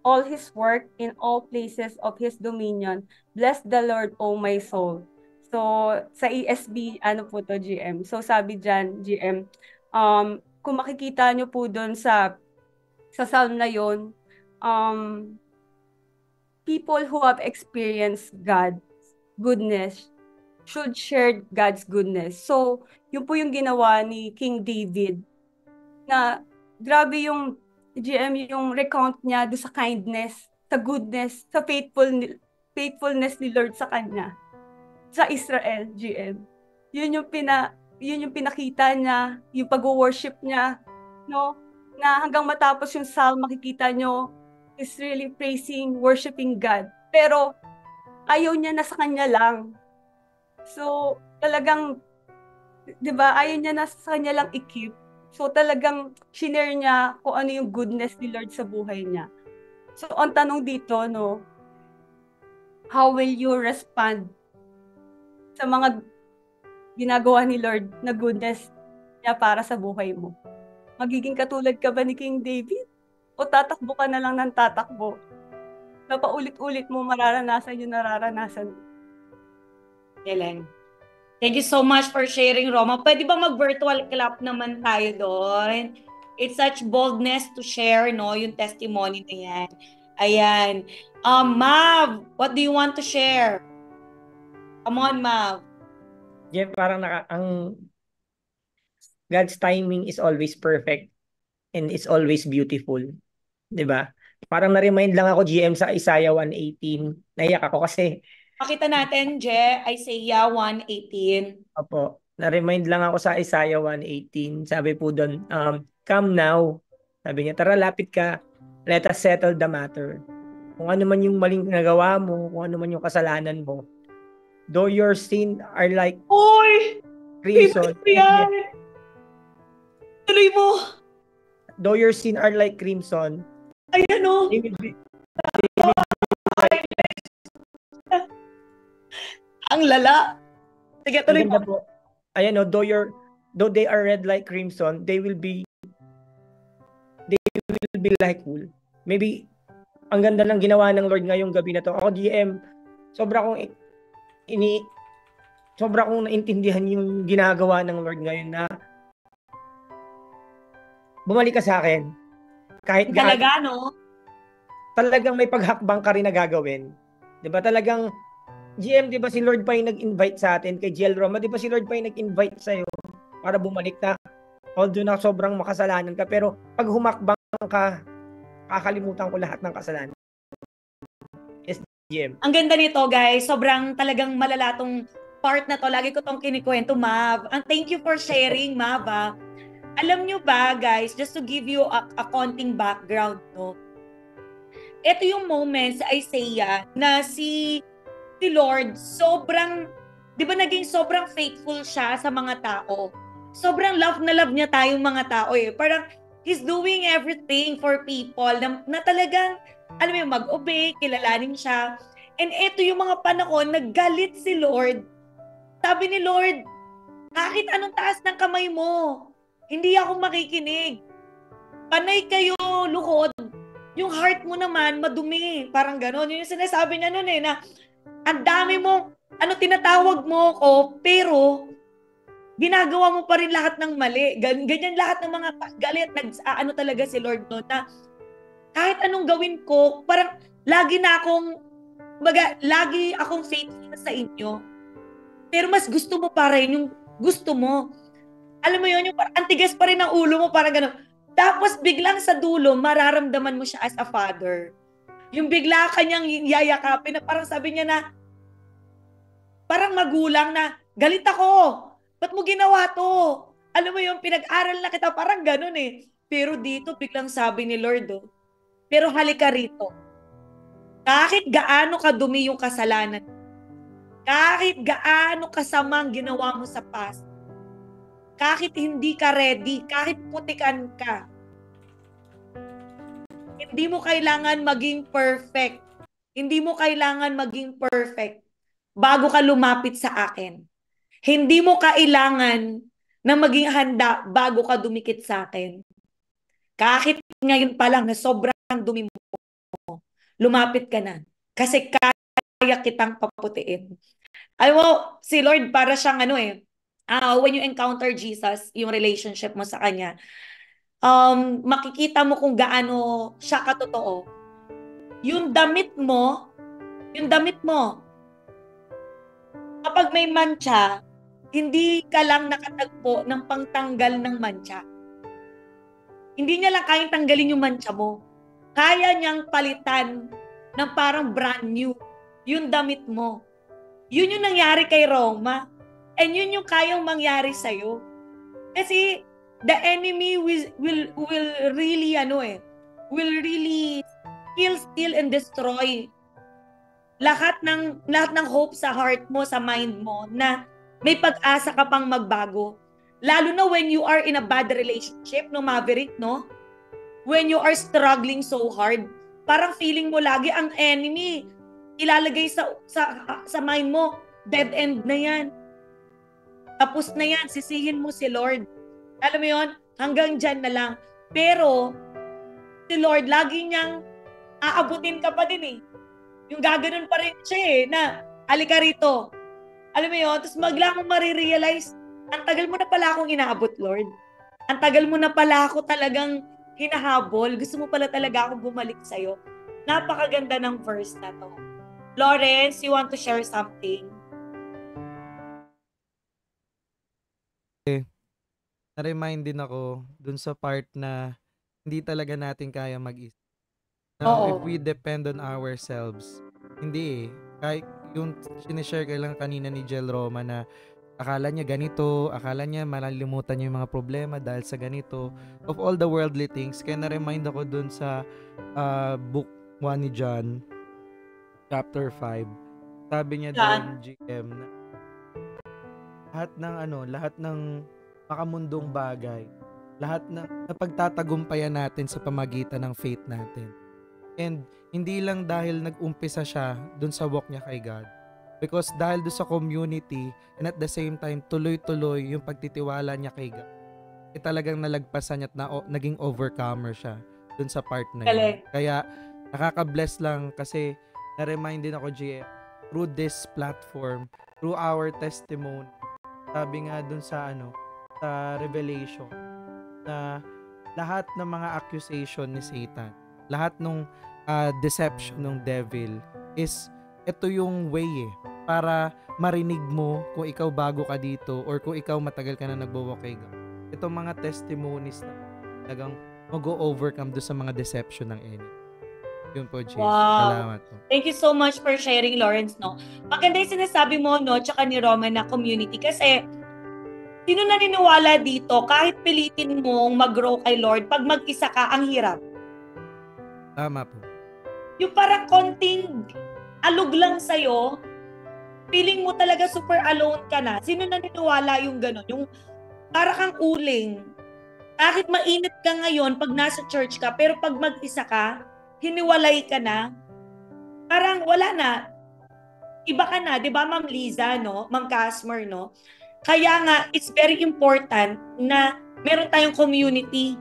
all his work in all places of his dominion. Bless the Lord, O my soul. So, sa ESV, ano po to, GM? So, sabi dyan, GM, kung makikita nyo po doon sa psalm na yun, people who have experienced God's goodness should share God's goodness. So, yun po yung ginawa ni King David, na grabe yung GM, yung recount niya do sa kindness, sa goodness, sa faithfulness ni Lord sa kanya, sa Israel, GM. Yun yung pinakita niya, yung pag-worship niya, no? Na hanggang matapos yung psalm, makikita nyo, is really praising, worshiping God. Pero, ayaw niya na sa kanya lang. So, talagang, di ba, ayaw niya na sa kanya lang i-keep. So, talagang, shinare niya kung ano yung goodness ni Lord sa buhay niya. So, ang tanong dito, no, how will you respond sa mga ginagawa ni Lord na goodness niya para sa buhay mo? Magiging katulad ka ba ni King David? O tatakbo ka na lang ng tatakbo? Napaulit-ulit mo mararanasan yung nararanasan mo. Galing. Thank you so much for sharing, Roma. Pwede bang mag-virtual clap naman tayo doon? It's such boldness to share, no, yung testimony na yan. Ayan. Mav, what do you want to share? Come on, Mav. Jeff, parang ang God's timing is always perfect and it's always beautiful. 'Di ba? Parang na-remind lang ako, GM, sa Isaiah 1:18. Naiyak ako kasi Pakita natin, Isaiah 1:18. Opo, na-remind lang ako sa Isaiah 1:18. Sabi po doon, come now. Sabi niya, tara, lapit ka. Let us settle the matter. Kung ano man yung maling nagawa mo, kung ano man yung kasalanan mo, though your sin are like Uy! crimson, Tuloy mo! though your sin are like crimson, Ayan o! they will be Ang lala! Sige, tuloy mo. po. Ayan o, though they are red like crimson, they will be like wool. Maybe ang ganda ng ginawa ng Lord ngayong gabi na to. Ako, GM, sobra kong naintindihan yung ginagawa ng Lord ngayon na bumalik ka sa akin. Kahit Talaga, no? talagang may paghakbang ka rin na gagawin. 'Di ba? Talagang GM, 'di ba si Lord pa yung nag-invite sa atin kay GL Roma, 'di ba si Lord pa yung nag-invite sa iyo para bumalik na although na sobrang makasalanan ka, pero pag humakbang ka, kakalimutan ko lahat ng kasalanan. Yes, GM. Ang ganda nito, guys. Sobrang talagang malala tong part na to. Lagi ko tong kinikwento, Mav. And thank you for sharing, Mav. Alam nyo ba, guys, just to give you a konting background, no? Ito yung moment sa Isaiah na si Lord sobrang, di ba naging sobrang faithful siya sa mga tao. Sobrang love na love niya tayong mga tao eh. Parang he's doing everything for people na talagang, alam mo yung mag-obey, kilalanin siya. And ito yung mga panahon, naggalit si Lord. Sabi ni Lord, kahit anong taas ng kamay mo, hindi ako makikinig. Panay kayo lukod. Yung heart mo naman, madumi. Parang gano'n. Yun yung sinasabi niya nun eh, na ang dami mo, tinatawag mo ko, pero ginagawa mo pa rin lahat ng mali. Ganyan lahat ng mga galit. Talaga si Lord no, na kahit anong gawin ko, parang lagi akong faithful sa inyo. Pero mas gusto mo pa rin yung gusto mo. Alam mo yun, yung parang antigas pa rin ang ulo mo, parang gano'n. Tapos biglang sa dulo, mararamdaman mo siya as a father. Yung bigla kanyang yayakapin na parang sabi niya na, parang magulang na, galit ako. Ba't mo ginawa to? Alam mo yung pinag-aral na kita, parang gano'n eh. Pero dito biglang sabi ni Lord, pero halika rito. Kahit gaano kadumi yung kasalanan, kahit gaano kasamang ginawa mo sa past, kahit hindi ka ready, kahit putikan ka, hindi mo kailangan maging perfect. Hindi mo kailangan maging perfect bago ka lumapit sa akin. Hindi mo kailangan na maging handa bago ka dumikit sa akin. Kahit ngayon pa lang na sobrang dumi mo, lumapit ka na. Kasi kaya kitang paputiin. Alam mo, si Lord para siyang when you encounter Jesus, yung relationship mo sa Kanya, makikita mo kung gaano siya katotoo. Yung damit mo, kapag may mancha, hindi ka lang nakatagpo ng pangtanggal ng mancha. Hindi niya lang kayang tanggalin yung mancha mo. Kaya niyang palitan ng parang brand new yung damit mo. Yun yung nangyari kay Roma. And yun yung kayang mangyari sa'yo. Kasi the enemy will really kill, steal, and destroy lahat ng hope sa heart mo, sa mind mo, na may pag-asa ka pang magbago. Lalo na when you are in a bad relationship, no, Maverick, no? When you are struggling so hard, parang feeling mo lagi ang enemy ilalagay sa mind mo, dead end na yan. Tapos na yan, sisihin mo si Lord. Alam mo yon, hanggang dyan na lang. Pero, si Lord, lagi niyang aabutin ka pa din eh. Yung gaganon pa rin siya eh, na halika rito. Alam mo yun, tapos magla mo marirealize, ang tagal mo na pala akong inaabot, Lord. Ang tagal mo na pala ako talagang hinahabol. Gusto mo pala talaga akong bumalik sa'yo. Napakaganda ng verse na to. Lawrence, you want to share something? Na-remind din ako dun sa part na hindi talaga natin kaya mag-isip. Oo. If we depend on ourselves, hindi eh. Kahit yung sinishare ka lang kanina ni Jel Roma na akala niya ganito, akala niya malalimutan niya yung mga problema dahil sa ganito. Of all the worldly things, kaya na-remind ako dun sa book 1 ni John, chapter 5. Sabi niya doon, GM, na lahat ng makamundong bagay, lahat ng napagtatagumpayan natin sa pamagitan ng faith natin. And hindi lang dahil nag-umpisa siya dun sa walk niya kay God. Because dahil dun sa community and at the same time, tuloy-tuloy yung pagtitiwala niya kay God. Talagang nalagpasan niya at naging overcomer siya dun sa part na yun. Kaya nakaka-bless lang kasi na-remind din ako, GM, through this platform, through our testimony. Sabi nga dun sa sa Revelation na lahat ng mga accusation ni Satan, lahat ng deception ng devil is ito yung way para marinig mo kung ikaw bago ka dito or kung ikaw matagal ka na nagwo-walk kay God. Itong mga testimonies na talagang mag-overcome do sa mga deception ng enemy. Yun po, Jay. Wow. Salamat po. Thank you so much for sharing, Lawrence, no? Maganda yung sinasabi mo, no, tsaka ni Roman na community. Kasi, sino naniniwala dito, kahit pilitin mong mag-grow kay Lord, pag mag-isa ka, ang hirap. Tama po. Yung parang konting alog lang sa'yo, feeling mo talaga super alone ka na. Sino naniniwala yung gano'n? Yung para kang uling. Kahit mainit ka ngayon pag nasa church ka, pero pag mag-isa ka, hiniwalay ka na, parang wala na. Iba ka na, di ba, Ma'am Liza, no? Ma'am Casmer, no? Kaya nga, it's very important na meron tayong community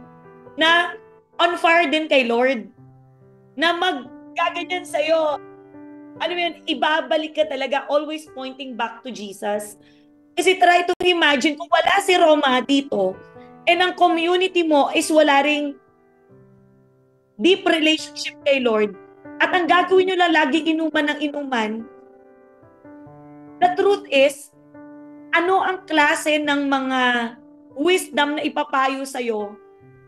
na on fire din kay Lord. Na maggaganyan sa'yo. Ano yun, ibabalik ka talaga, always pointing back to Jesus. Kasi try to imagine, kung wala si Roma dito, and ang community mo is wala ring deep relationship kay Lord, at ang gagawin nyo lang lagi inuman ng inuman, the truth is, ano ang klase ng mga wisdom na ipapayo sa'yo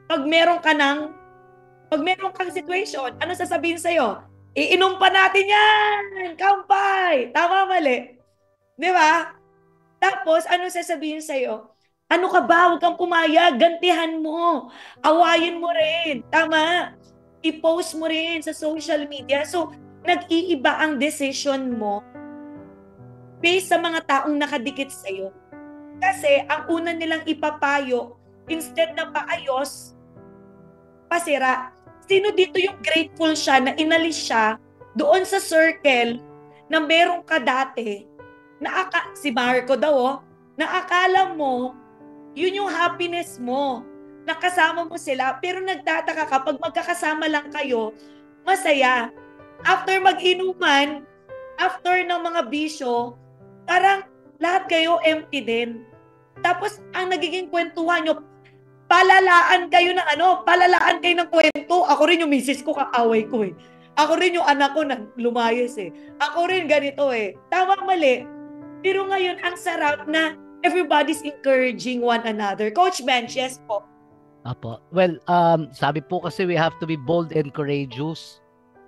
pag meron kang situation, ano sasabihin sa'yo? Iinom pa natin yan! Kampay! Tama, mali? Di ba? Tapos, ano sasabihin sa'yo? Ano ka ba? Huwag kang pumayag. Gantihan mo. Awayin mo rin. Tama? I-post mo rin sa social media. So, nag-iiba ang decision mo based sa mga taong nakadikit sa'yo. Kasi, ang una nilang ipapayo, instead na paayos, pasira. Sino dito yung grateful siya na inalis siya doon sa circle na meron ka dati, si Marco daw, na akala mo, yun yung happiness mo, nakasama mo sila, pero nagtataka ka, pag magkakasama lang kayo, masaya. After mag-inuman, after ng mga bisyo, parang lahat kayo empty din. Tapos, ang nagiging kwentuhan nyo, palalaan kayo ng kwento. Ako rin yung misis ko, kaaway ko eh. Ako rin yung anak ko na lumayas eh. Ako rin ganito eh. Tama, mali. Pero ngayon, ang sarap na everybody's encouraging one another. Coach Bench, yes po. Apo. Well, sabi po kasi we have to be bold and courageous.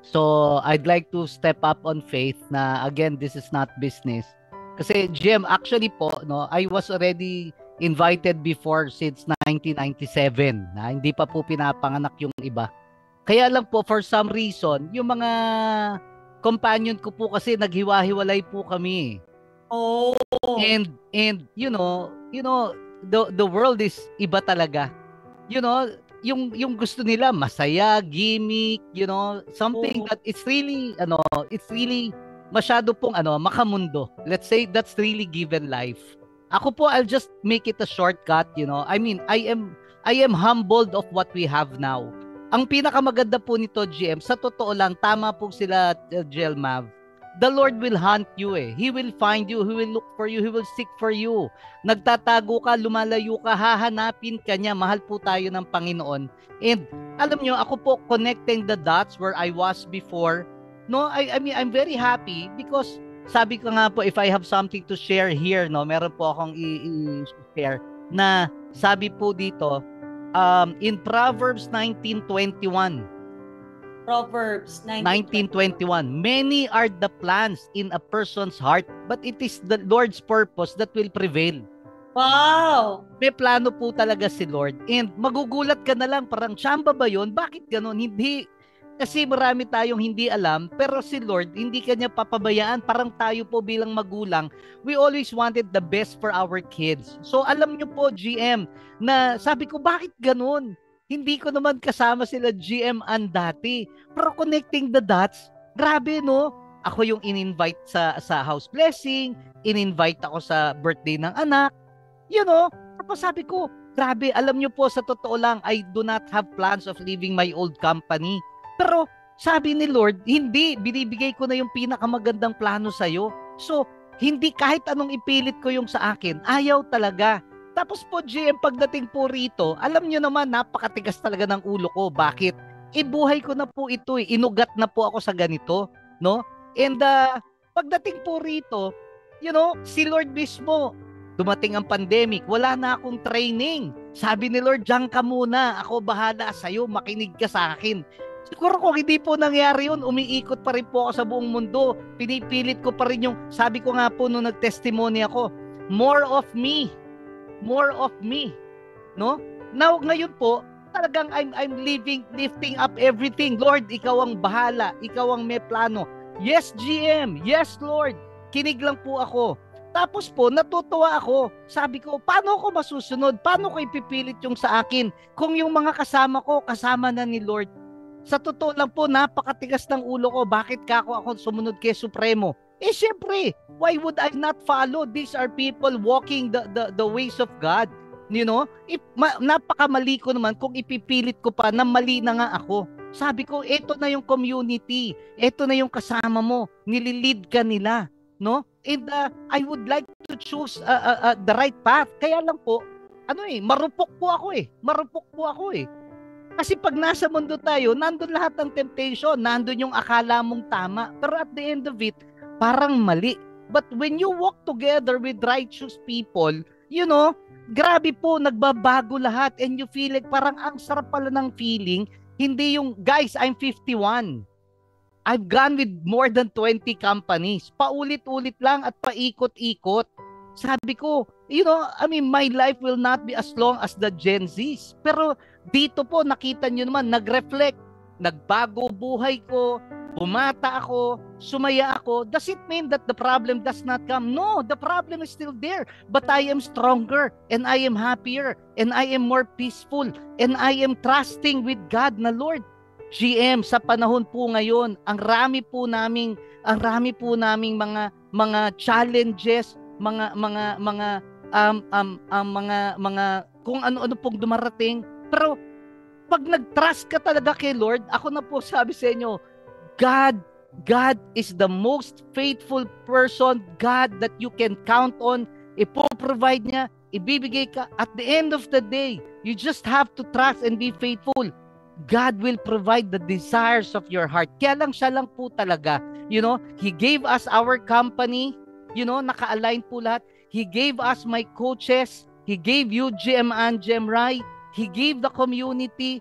So, I'd like to step up on faith na, again, this is not business. Kasi, Jim, actually po, no, I was already invited before since 1997 na hindi pa po pinapanganak yung iba. Kaya lang po, for some reason, yung mga companion ko po kasi naghiwa-hiwalay po kami. Oh. And you know, the world is iba talaga. You know, yung gusto nila masaya, gimmick, you know, something that it's really masyado pong makamundo. Let's say that's really given life. Ako po, I'll just make it a shortcut, you know. I mean, I am humbled of what we have now. Ang pinakamaganda po nito, GM, sa totoo lang, tama po sila, Jelmav. The Lord will hunt you eh. He will find you. He will look for you. He will seek for you. Nagtatago ka, lumalayo ka, hahanapin ka niya. Mahal po tayo ng Panginoon. And alam nyo, ako po connecting the dots where I was before. No, I mean, I'm very happy because sabi ko nga po, if I have something to share here, no, meron po akong i-share na sabi po dito, in Proverbs 19:21. Proverbs 19:21. Many are the plans in a person's heart, but it is the Lord's purpose that will prevail. Wow! May plano po talaga si Lord. And magugulat ka na lang, parang tsamba ba yun? Bakit ganun? Hindi. Kasi marami tayong hindi alam, pero si Lord, hindi kanya papabayaan. Parang tayo po bilang magulang, we always wanted the best for our kids. So alam nyo po, GM, na sabi ko, bakit ganun? Hindi ko naman kasama sila GM an dati. Pero connecting the dots, grabe no? Ako yung in-invite sa house blessing, in-invite ako sa birthday ng anak. You know, tapos sabi ko, grabe, alam nyo po, sa totoo lang, I do not have plans of leaving my old company. Pero sabi ni Lord, hindi, binibigay ko na yung pinakamagandang plano sa'yo. So, hindi kahit anong ipilit ko yung sa akin, ayaw talaga. Tapos po, GM, pagdating po rito, alam nyo naman, napakatigas talaga ng ulo ko. Bakit? buhay ko na po ito eh. Inugat na po ako sa ganito, no? And pagdating po rito, si Lord mismo, dumating ang pandemic, wala na akong training. Sabi ni Lord, diyan ka muna, ako bahala sa'yo, makinig ka sa akin. Siguro kung hindi po nangyari yun, umiikot pa rin po ako sa buong mundo. Pinipilit ko pa rin yung, sabi ko nga po nung nag-testimony ako, more of me. More of me. No? Now, ngayon po, talagang I'm lifting up everything. Lord, ikaw ang bahala. Ikaw ang may plano. Yes, GM. Yes, Lord. Kinig lang po ako. Tapos po, natutuwa ako. Sabi ko, paano ako masusunod? Paano ko ipipilit yung sa akin? Kung yung mga kasama ko, kasama na ni Lord. Sa totoo lang po, napakatigas ng ulo ko. Bakit ako sumunod kay Supremo? Siyempre, why would I not follow? These are people walking the ways of God. Napakamali ko naman kung ipipilit ko pa na mali na nga ako. Sabi ko, eto na yung community. Eto na yung kasama mo. Nililid ka nila. No? And I would like to choose the right path. Kaya lang po, marupok po ako eh. Kasi pag nasa mundo tayo, nandun lahat ng temptation, nandun yung akala mong tama. Pero at the end of it, parang mali. But when you walk together with righteous people, grabe po, nagbabago lahat. And you feel like parang ang sarap pala ng feeling. Hindi yung, guys, I'm 51. I've gone with more than 20 companies. Paulit-ulit lang at paikot-ikot. Sabi ko, my life will not be as long as the Gen Zs. Pero dito po, nakita nyo naman, nag-reflect, nagbago buhay ko, bumata ako, sumaya ako. Does it mean that the problem does not come? No, the problem is still there. But I am stronger, and I am happier, and I am more peaceful, and I am trusting with God na Lord. GM, sa panahon po ngayon, ang rami po naming mga challenges, mga kung ano-ano pong dumarating. Pero pag nag-trust ka talaga kay Lord, ako na po sabi sa inyo, God is the most faithful person, God that you can count on. Ipo-provide niya, ibibigay ka. At the end of the day, you just have to trust and be faithful. God will provide the desires of your heart. Kaya lang siya lang po talaga. He gave us our company. Naka-align po lahat. He gave us my coaches. He gave you, GM and GM Rai. He gave the community.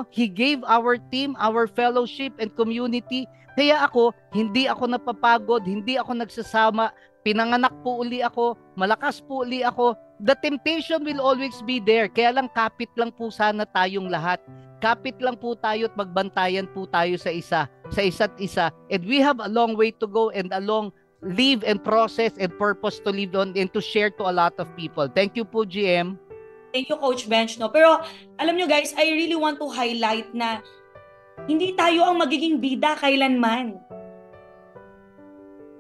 He gave our team, our fellowship and community. Kaya ako, hindi ako napapagod, hindi ako nagsasama. Pinanganak po uli ako, malakas po uli ako. The temptation will always be there. Kaya lang kapit lang po sana tayong lahat. Kapit lang po tayo at magbantayan po tayo sa isa't isa. And we have a long way to go and a long live and process and purpose to live on and to share to a lot of people. Thank you po, GM. Thank you, Coach Bench. Pero alam nyo guys, I really want to highlight na hindi tayo ang magiging bida kailanman.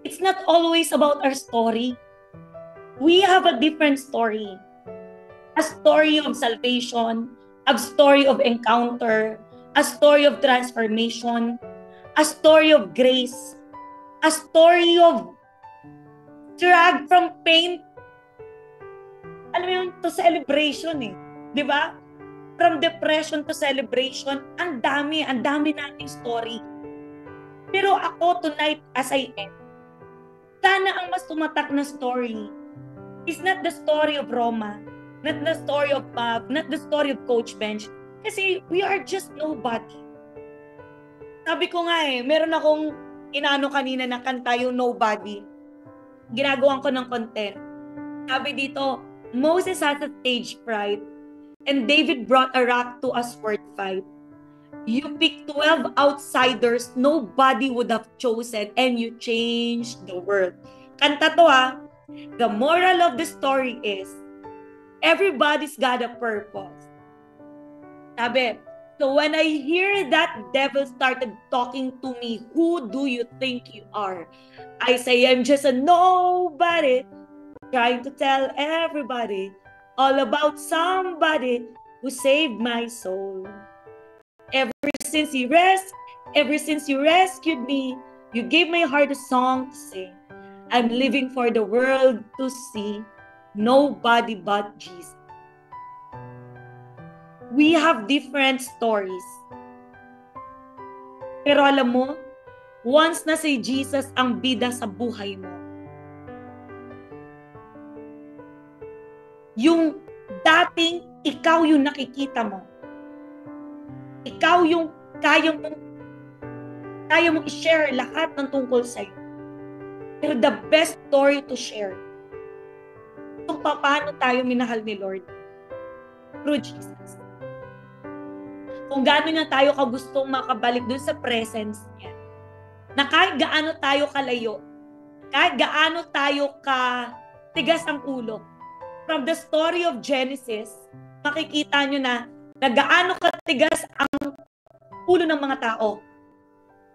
It's not always about our story. We have a different story. A story of salvation, a story of encounter, a story of transformation, a story of grace, a story of drag from pain, alam mo yun, to celebration eh. Di ba? From depression to celebration, ang dami nating story. Pero ako tonight, as I end, sana ang mas tumatak na story is not the story of Roma, not the story of Bob, not the story of Coach Bench. Kasi we are just nobody. Sabi ko nga meron akong inano kanina na kanta yung Nobody. Ginagawan ko ng content. Sabi dito, Moses has a stage fright and David brought a rock to a sword fight. You picked 12 outsiders nobody would have chosen and you changed the world. Kanta to The moral of the story is, everybody's got a purpose. Sabi, so when I hear that devil started talking to me, who do you think you are? I say, I'm just a nobody, trying to tell everybody all about somebody who saved my soul. Ever since you rescued me, you gave my heart a song to sing. I'm living for the world to see, nobody but Jesus. We have different stories. Pero alam mo, once na si Jesus ang bida sa buhay mo, yung dating ikaw yung nakikita mo, ikaw yung kaya mong i-share lahat ng tungkol sa'yo. Pero the best story to share, kung paano tayo minahal ni Lord through Jesus. Kung gaano niya tayo kagustong makabalik dun sa presence niya. Na kahit gaano tayo kalayo, kahit gaano tayo katigas ang ulo, from the story of Genesis, makikita nyo na gaano katigas ang ulo ng mga tao.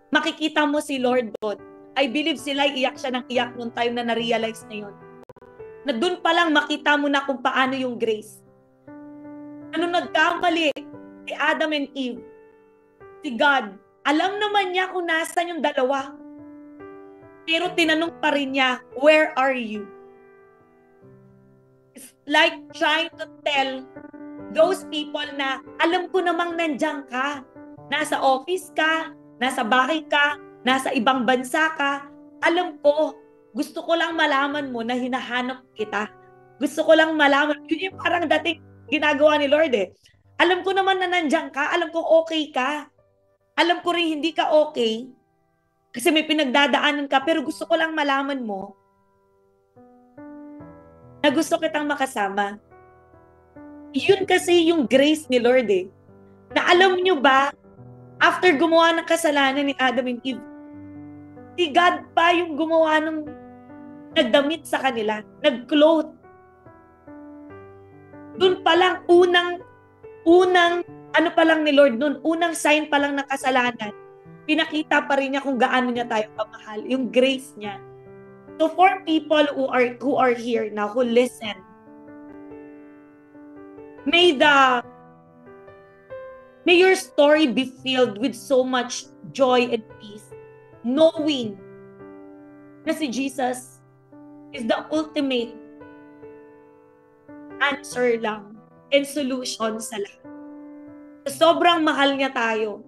Makikita mo si Lord doon. I believe sila iyak siya ng iyak nung time na na-realize na yun. Na doon pa lang makita mo na kung paano yung grace. Ano nagkamali si Adam and Eve, si God, alam naman niya kung nasan yung dalawa. Pero tinanong pa rin niya, where are you? It's like trying to tell those people na alam ko namang nandiyan ka. Nasa office ka, nasa bahay ka, nasa ibang bansa ka. Alam ko, gusto ko lang malaman mo na hinahanap kita. Gusto ko lang malaman. Yun yung parang dating ginagawa ni Lord eh. Alam ko naman na nandiyan ka. Alam ko okay ka. Alam ko rin hindi ka okay. Kasi may pinagdadaanan ka. Pero gusto ko lang malaman mo na gusto kitang makasama. Yun kasi yung grace ni Lord eh. Na alam nyo ba, after gumawa ng kasalanan ni Adam and Eve, si God pa yung gumawa ng nagdamit sa kanila, nag-clothe. Doon pa lang, unang ano pa lang ni Lord noon, unang sign pa lang ng kasalanan, pinakita pa rin niya kung gaano niya tayo kamahal, yung grace niya. So for people who are here now, who listen, may your story be filled with so much joy and peace, knowing na si Jesus is the ultimate answer lang and solution sa lahat. Sa sobrang mahal niya tayo.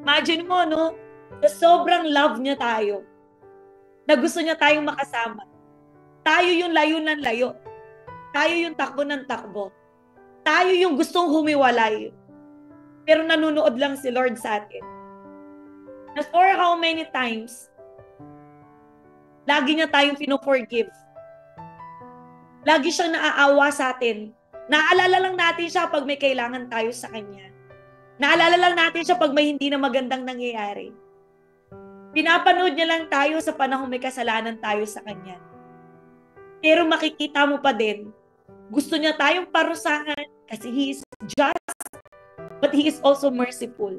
Imagine mo, no? Sa sobrang love niya tayo, na gusto niya tayong makasama. Tayo yung layo ng layo. Tayo yung takbo ng takbo. Tayo yung gustong humiwalay. Pero nanunood lang si Lord sa atin. Na for how many times, lagi niya tayong pino-forgive. Lagi siyang naaawa sa atin. Naalala lang natin siya pag may kailangan tayo sa Kanya. Naalala lang natin siya pag may hindi na magandang nangyayari. Pinapanood niya lang tayo sa panahong may kasalanan tayo sa Kanya. Pero makikita mo pa din, gusto niya tayong parusahan kasi He is just, but He is also merciful.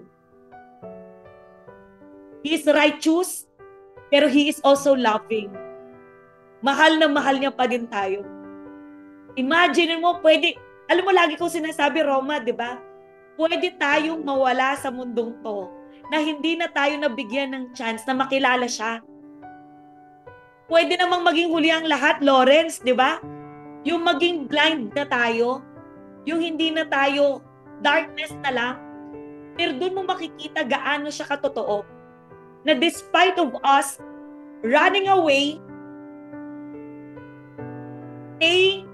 He is righteous, pero He is also loving. Mahal na mahal niya pa din tayo. Imagine mo, pwede, alam mo lagi kong sinasabi, Roma, di ba? Pwede tayong mawala sa mundong to na hindi na tayo nabigyan ng chance na makilala siya. Pwede namang maging huli ang lahat, Lawrence, di ba? Yung maging blind na tayo, yung hindi na tayo darkness na lang, pero doon mo makikita gaano siya katotoo. Na despite of us running away, staying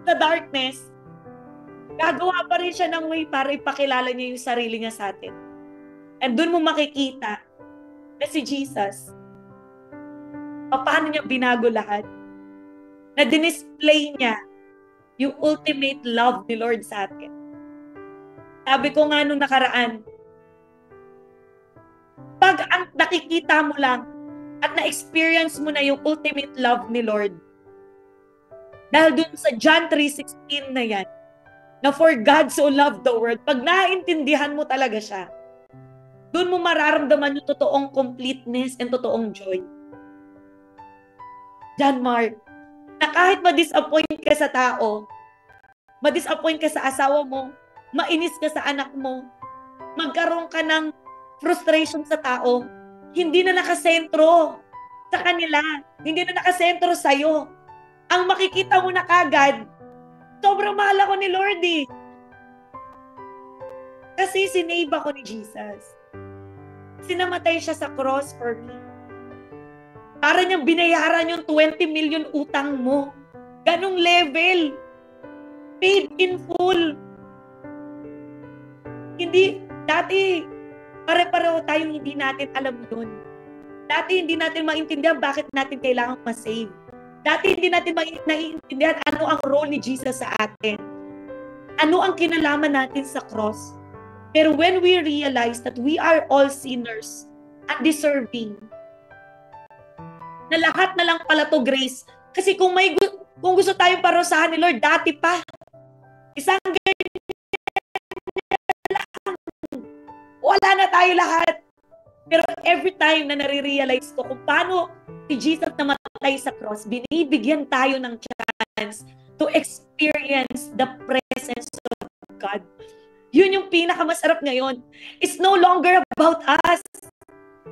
the darkness, gagawa pa rin siya ng way para ipakilala niya yung sarili niya sa atin. And doon mo makikita na si Jesus, paano niya binago lahat, na dinisplay niya yung ultimate love ni Lord sa atin. Sabi ko nga nung nakaraan, pag ang nakikita mo lang at na-experience mo na yung ultimate love ni Lord, dahil dun sa John 3:16 na yan, na for God so loved the world, pag naintindihan mo talaga siya, dun mo mararamdaman yung totoong completeness and totoong joy. John Mark, na kahit ma-disappoint ka sa tao, ma-disappoint ka sa asawa mo, mainis ka sa anak mo, magkaroon ka ng frustration sa tao, hindi na nakasentro sa kanila, hindi na nakasentro sa'yo. Ang makikita mo na kagad, sobrang mahal ako ni Lord eh. Kasi sinave ako ni Jesus. Sinamatay siya sa cross for me. Para niyang binayaran yung 20 million utang mo. Ganong level. Paid in full. Hindi, dati, pare-pareho tayong hindi natin alam yun. Dati hindi natin maintindihan bakit natin kailangan ma-save. Dati hindi natin naiintindihan ano ang role ni Jesus sa atin. Ano ang kinalaman natin sa cross. Pero when we realize that we are all sinners, undeserving, na lahat na lang pala to grace. Kasi kung gusto tayong parusahan ni Lord, dati pa, isang ganyan lang, wala na tayo lahat. Pero every time na nare-realize ko kung paano si Jesus namatay sa cross, binibigyan tayo ng chance to experience the presence of God. Yun yung pinakamasarap ngayon. It's no longer about us.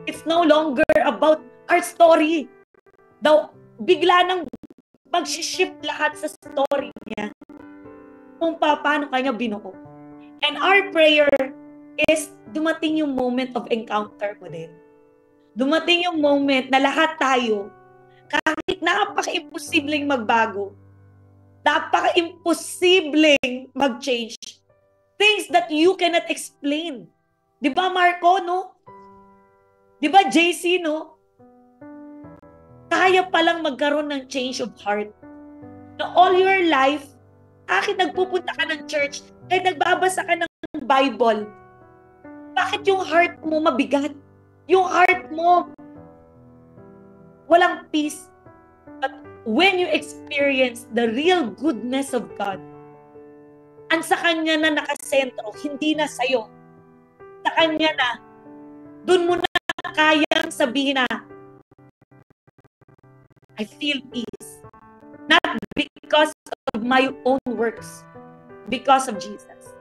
It's no longer about our story. Daw, bigla nang mag-shift lahat sa story niya kung paano kanya binuo. And our prayer is dumating yung moment of encounter mo din. Dumating yung moment na lahat tayo, kahit napaka-imposibleng magbago, napaka-imposibleng mag-change, things that you cannot explain. Di ba, Marco, no? Di ba, JC, no? Kaya palang magkaroon ng change of heart. Na all your life, bakit nagpupunta ka ng church, kahit nagbabasa ka ng Bible, bakit yung heart mo mabigat? Yung heart mo walang peace. But when you experience the real goodness of God, ang sa Kanya na nakasentro, hindi na sa'yo. Sa Kanya na, dun mo na kayang sabihin na, I feel peace. Not because of my own works, because of Jesus.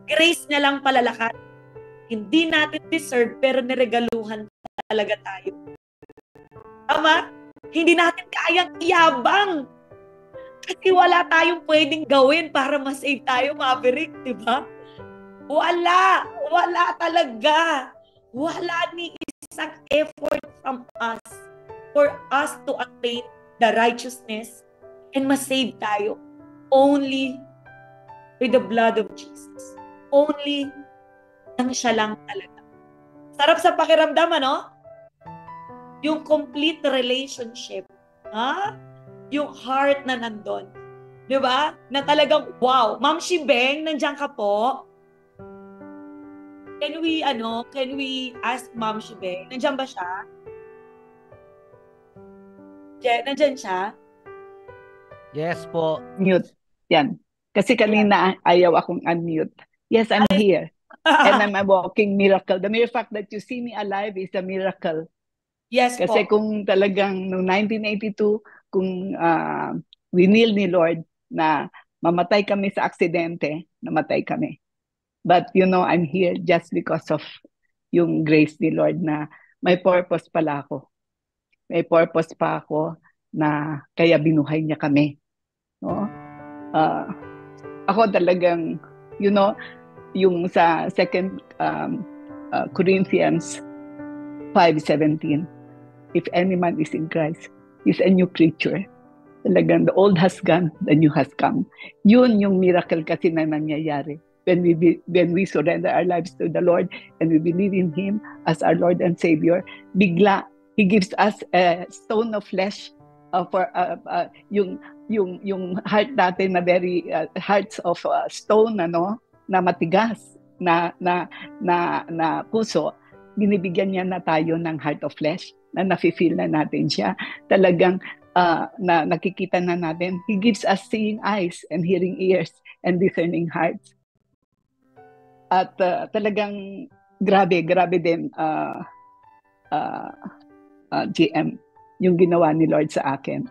Grace niya lang pala lahat. Hindi natin deserve, pero niregaluhan talaga tayo. Tama? Hindi natin kayang iyabang. Kasi wala tayong pwedeng gawin para ma-save tayo, Maverick, di ba? Wala talaga. Wala ni isang effort from us for us to attain the righteousness and ma-save tayo. Only with the blood of Jesus. Only nang siya lang talaga. Sarap sa pakiramdam, ano? Yung complete relationship. Ha? Yung heart na nandun. Di ba? Na talagang, wow. Ma'am Shibeng, nandiyan ka po? Can we ask Ma'am Shibeng? Nandiyan ba siya? Nandiyan siya? Yes po. Mute. Yan. Kasi kanina ayaw akong unmute. Yes, I'm here. And I'm a walking miracle. The mere fact that you see me alive is a miracle. Yes Kasi po. kung talagang noong 1982, kung winil ni Lord na mamatay kami sa aksidente, namatay kami. But you know, I'm here just because of yung grace ni Lord na may purpose pala ako. May purpose pa ako na kaya binuhay niya kami. No? Ako talagang, you know, yung sa 2 Corinthians 5:17, if any man is in Christ, is a new creature. Talagang the old has gone, the new has come. Yun yung miracle kasi na nangyayari. When we surrender our lives to the Lord and we believe in Him as our Lord and Savior, bigla, He gives us a stone of flesh for yung heart natin na very hearts of stone, ano, na matigas na puso, binibigyan niya na tayo ng heart of flesh na nafe-feel na natin siya. Talagang na nakikita na natin. He gives us seeing eyes and hearing ears and discerning hearts. At talagang grabe din GM yung ginawa ni Lord sa akin.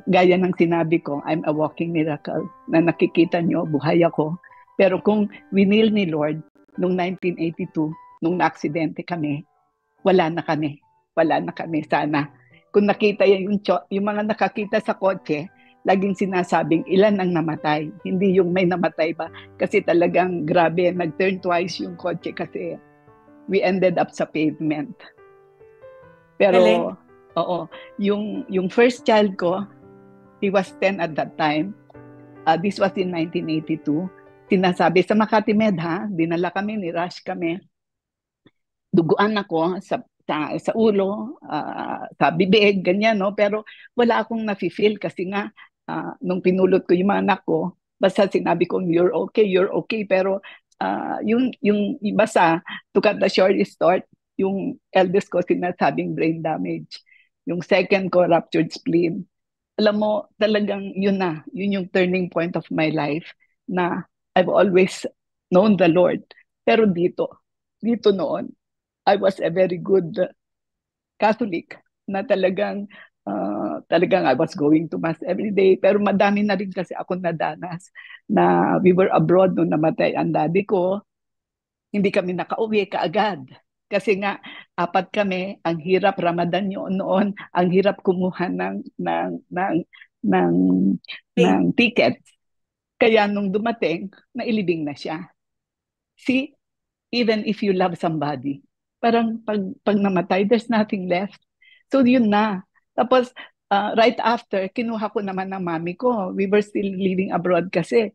Gaya ng sinabi ko, I'm a walking miracle na nakikita nyo, buhay ako. Pero kung winil ni Lord noong 1982, nung na-aksidente kami, wala na kami sana. Kung nakita yung mga nakakita sa kotse, laging sinasabing ilan ang namatay, hindi yung may namatay ba. Kasi talagang grabe, nag-turn twice yung kotse kasi we ended up sa pavement. Galing. Pero, oo, yung first child ko, he was 10 at that time. This was in 1982. Sinasabi sa Makati Med, dinala kami, ni-rush kami. Duguan ako sa ulo, sa bibig, ganyan, no? Pero wala akong nafe-feel kasi nga, nung pinulot ko yung mga anak ko, basta sinabi ko, you're okay. Pero yung basta, to cut the short story, yung eldest ko sinasabing brain damage. Yung second ko, ruptured spleen. Alam mo, talagang yun yung turning point of my life na I've always known the Lord. Pero dito noon, I was a very good Catholic na talagang I was going to Mass every day. Pero madami na rin kasi ako nadanas na we were abroad nung namatay ang daddy ko. Hindi kami nakauwi kaagad. Kasi nga, 4 kami, ang hirap Ramadan noon, ang hirap kumuha ng tickets. Kaya nung dumating, nailibing na siya. See, even if you love somebody, parang pag namatay, there's nothing left. So yun na. Tapos, right after, kinuha ko naman ng mami ko. We were still living abroad kasi.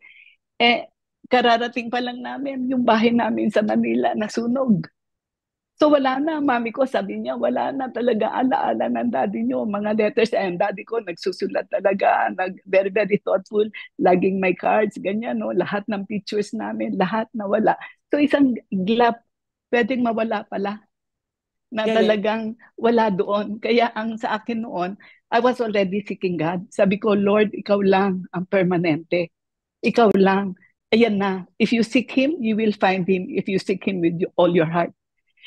Kararating pa lang namin, yung bahay namin sa Manila nasunog. So wala na, mami ko sabi niya, wala na talaga alaala ng daddy niyo. Mga letters, and daddy ko nagsusulat talaga, very, very thoughtful, laging may cards, ganyan, no? Lahat ng pictures namin, lahat nawala. So isang glap, pwedeng mawala pala, na talagang wala doon. Kaya ang sa akin noon, I was already seeking God. Sabi ko, Lord, ikaw lang ang permanente. Ikaw lang. Ayan na. If you seek Him, you will find Him. If you seek Him with all your heart.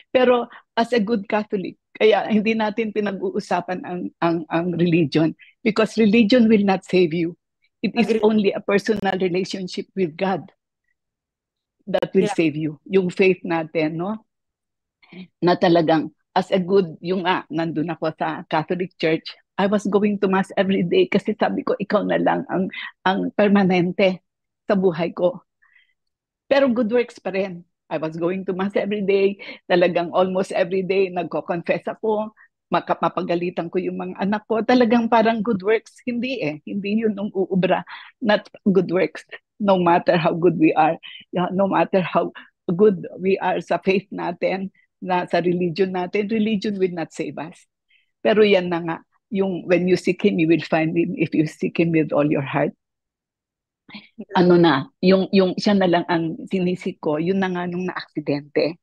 Pero as a good Catholic, kaya hindi natin pinag-uusapan ang religion because religion will not save you. It is only a personal relationship with God that will save you. Yung faith natin, no? Na talagang as a good, nandun ako sa Catholic Church, I was going to Mass every day kasi sabi ko, ikaw na lang ang permanente sa buhay ko. Pero good works pa rin. I was going to Mass every day, talagang almost every day, nagko-confess ako, mapagalitan ko yung mga anak ko, talagang parang good works. Hindi yun ang uubra, not good works. No matter how good we are, no matter how good we are sa faith natin, sa religion natin, religion will not save us. Pero yan na nga, yung when you seek Him, you will find Him if you seek Him with all your heart. Yung siya na lang ang sinisik ko, yun na nga nung na-aksidente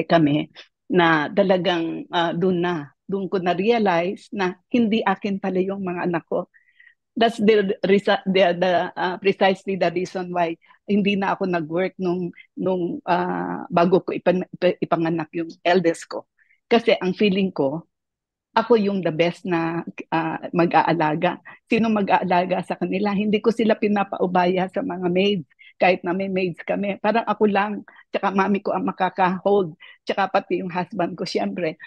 kami, na talagang doon ko na-realize na hindi akin pala yung mga anak ko. That's precisely the reason why hindi na ako nag-work nung bago ko ipanganak yung eldest ko. Kasi ang feeling ko, ako yung the best na mag-aalaga. Sino mag-aalaga sa kanila? Hindi ko sila pinapaubaya sa mga maids. Kahit na may maids kami. Parang ako lang. Tsaka mami ko ang makaka-hold. Tsaka pati yung husband ko, syempre.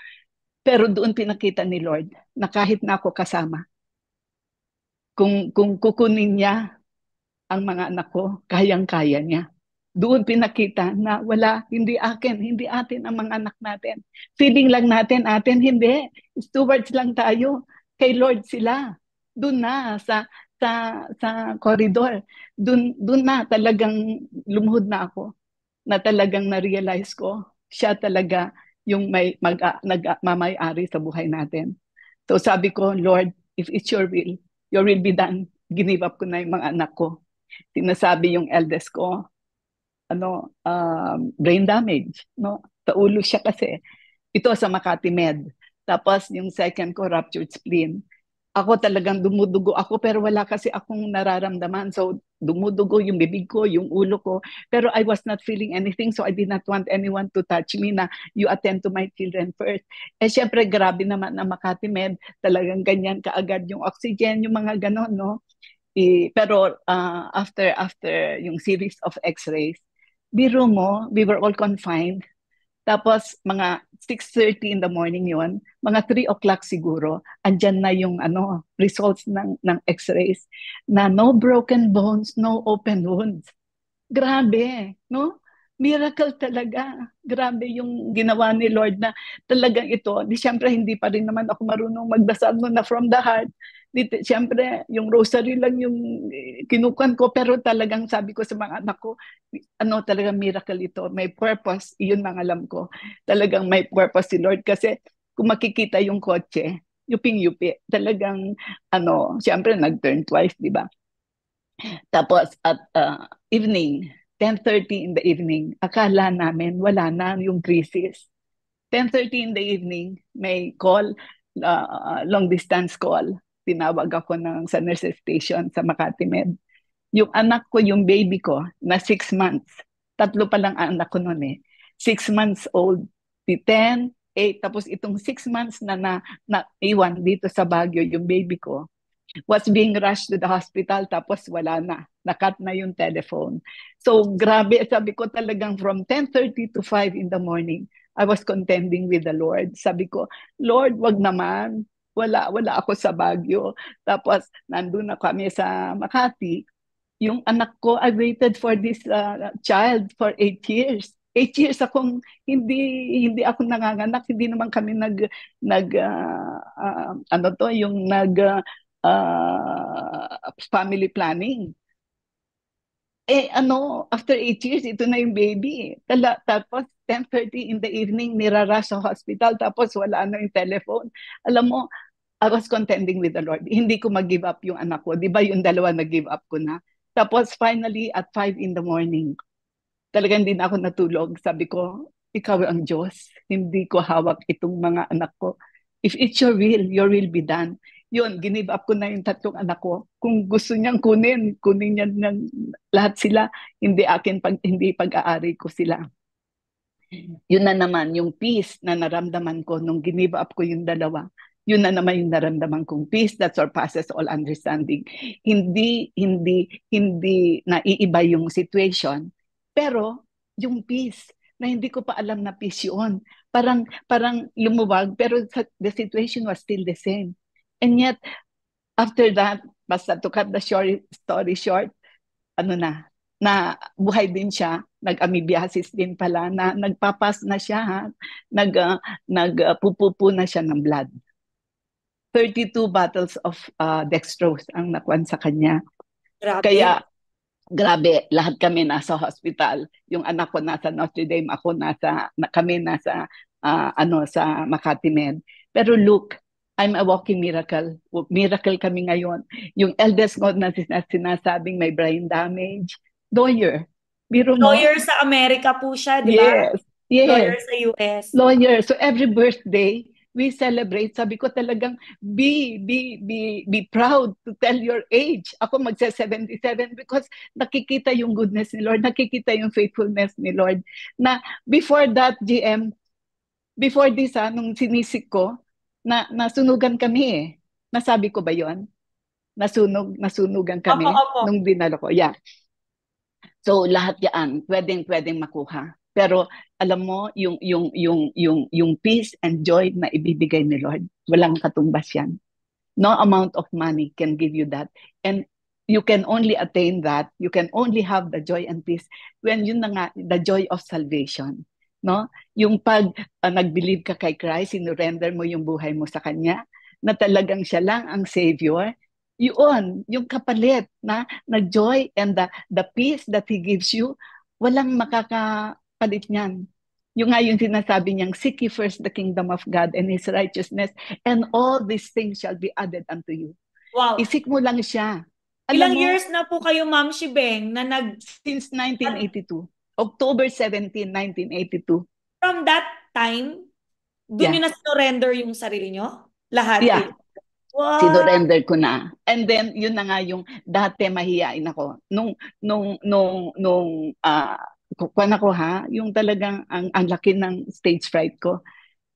Pero doon pinakita ni Lord na kahit na ako kasama, kung kukunin niya ang mga anak ko, kayang-kaya niya. Doon pinakita na hindi atin ang mga anak natin. Feeling lang natin, hindi. Stewards lang tayo. Kay Lord sila. Doon na, sa corridor. Doon na, talagang lumuhod na ako. Na talagang na-realize ko, siya talaga yung nagmamayari sa buhay natin. So sabi ko, Lord, if it's your will be done. Give up ko na yung mga anak ko. Sinasabi yung eldest ko, brain damage, no? Sa ulo siya kasi. Ito sa Makati Med. Tapos yung second ko, ruptured spleen. Ako talagang dumudugo ako pero wala kasi akong nararamdaman. So dumudugo yung bibig ko, yung ulo ko. Pero I was not feeling anything so I did not want anyone to touch me na you attend to my children first. Syempre grabe naman na Makati Med. Talagang ganyan kaagad yung oxygen, yung mga ganon, no? Pero after yung series of x-rays, biro mo, we were all confined. Tapos mga 6:30 in the morning yon, mga 3 o'clock siguro, andyan na yung results ng x-rays na no broken bones, no open wounds. Grabe, no? Miracle talaga. Grabe yung ginawa ni Lord na talagang ito. Di syempre hindi pa rin naman ako marunong magdasal mo na from the heart. Di, syempre yung rosary lang yung kinukuhan ko, pero talagang sabi ko sa mga anak ko, ano talagang miracle ito. May purpose. Iyon ang alam ko. Talagang may purpose si Lord kasi kung makikita yung kotse, yuping-yupi. Talagang ano, syempre nag-turn twice, di ba? Tapos at evening, 10:30 in the evening, akala namin wala na yung crisis. 10:30 in the evening, may call, long distance call. Tinawag ako sa nurses station sa Makati Med. Yung anak ko, yung baby ko, na 6 months. Tatlo pa lang ang anak ko noon eh. 6 months old, 10, 8, tapos itong 6 months na iwan dito sa Baguio, yung baby ko, was being rushed to the hospital, tapos wala na. Nakat na yung telephone. So, grabe. Sabi ko talagang from 10:30 to 5 in the morning, I was contending with the Lord. Sabi ko, Lord, wag naman. Wala ako sa Baguio. Tapos, nandun na kami sa Makati. Yung anak ko, I waited for this child for 8 years. 8 years akong hindi ako nanganganak, hindi naman kami family planning. After 8 years, ito na yung baby. Tapos 10:30 in the evening, nirarush sa hospital, tapos wala na yung telephone. Alam mo, I was contending with the Lord. Hindi ko mag-give up yung anak ko. Di ba yung dalawa nag-give up ko na? Tapos finally, at 5 in the morning, talagang hindi na ako natulog. Sabi ko, ikaw ang Diyos. Hindi ko hawak itong mga anak ko. If it's your will be done. Yun, give up ko na yung tatlong anak ko. Kung gusto niyang kunin niya ng lahat sila. Hindi pag-aari ko sila. Yun na naman, yung peace na naramdaman ko nung give up ko yung dalawa. Yun na naman yung naramdaman kong peace that surpasses all understanding. Hindi naiiba yung situation, pero yung peace na hindi ko pa alam na peace yun. Parang lumuwag, pero the situation was still the same. And yet, after that, basta to cut the story short, na buhay din siya, nag-amoebiasis din pala, na nagpapas na siya, nagpupupo na siya ng blood. 32 bottles of dextrose ang nakuan sa kanya. Grabe. Kaya, grabe, lahat kami nasa hospital. Yung anak ko nasa Notre Dame, kami nasa sa Makati Med. Pero look, I'm a walking miracle. Miracle kami ngayon. Yung eldest ko na sinasabing may brain damage, lawyer. Biro mo? Lawyer sa Amerika po siya, di ba? Yes. Lawyer sa US. Lawyer. So every birthday, we celebrate. Sabi ko talagang be proud to tell your age. Ako magsa-77 because nakikita yung goodness ni Lord, nakikita yung faithfulness ni Lord. Na before that, GM, before this, nung sinisik ko, nasunugan kami eh. Nasabi ko ba yon? Nasunugan kami nung dinala ko. Yeah. So lahat yan, pwedeng makuha. Pero alam mo, yung peace and joy na ibibigay ni Lord, walang katumbas yan. No amount of money can give you that. And you can only attain that, you can only have the joy and peace when yun na nga, the joy of salvation. No? Yung pag nag-believe ka kay Christ, sinurrender mo yung buhay mo sa Kanya, na talagang siya lang ang Savior, yun, yung kapalit na joy and the peace that He gives you, walang makakapalit niyan. Yung nga yung sinasabi niyang, seek ye first the kingdom of God and His righteousness, and all these things shall be added unto you. Wow. Isik mo lang siya. Ilang years na po kayo, Ma'am Shibeng, na Since 1982. October 17, 1982. From that time, doon nyo na surrender yung sarili nyo? Lahat? Yeah. Wow. Sinurrender ko na. And then, yun na nga yung dati mahihain ako. Kuwan ako yung talagang ang laki ng stage fright ko.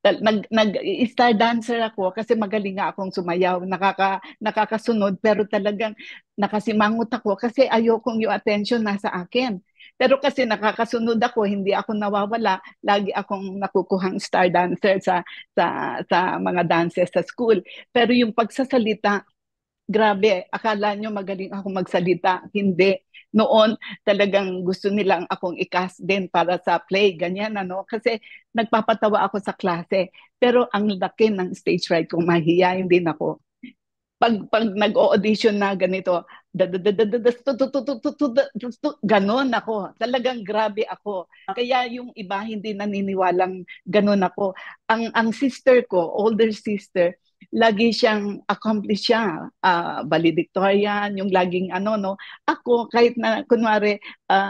Nag-star dancer ako kasi magaling nga akong sumayaw, nakakasunod, pero talagang nakasimangot ako kasi ayokong yung attention nasa akin. Pero kasi nakakasunod ako, hindi ako nawawala, lagi akong nakukuhang star dancer sa mga dances sa school. Pero yung pagsasalita, grabe, akala nyo magaling ako magsalita, hindi. Noon, talagang gusto nilang akong i-cast din para sa play, ganyan ano. Kasi nagpapatawa ako sa klase. Pero ang laki ng stage fright ko, mahihiyain din ako. Pag nag-audition na ganito, ganon ako. Talagang grabe ako. Kaya yung iba hindi naniniwalang ganon ako. Ang sister ko, older sister, lagi siyang accomplished siya. Valedictorian, yung laging ano, no. Ako, kahit na, kunwari,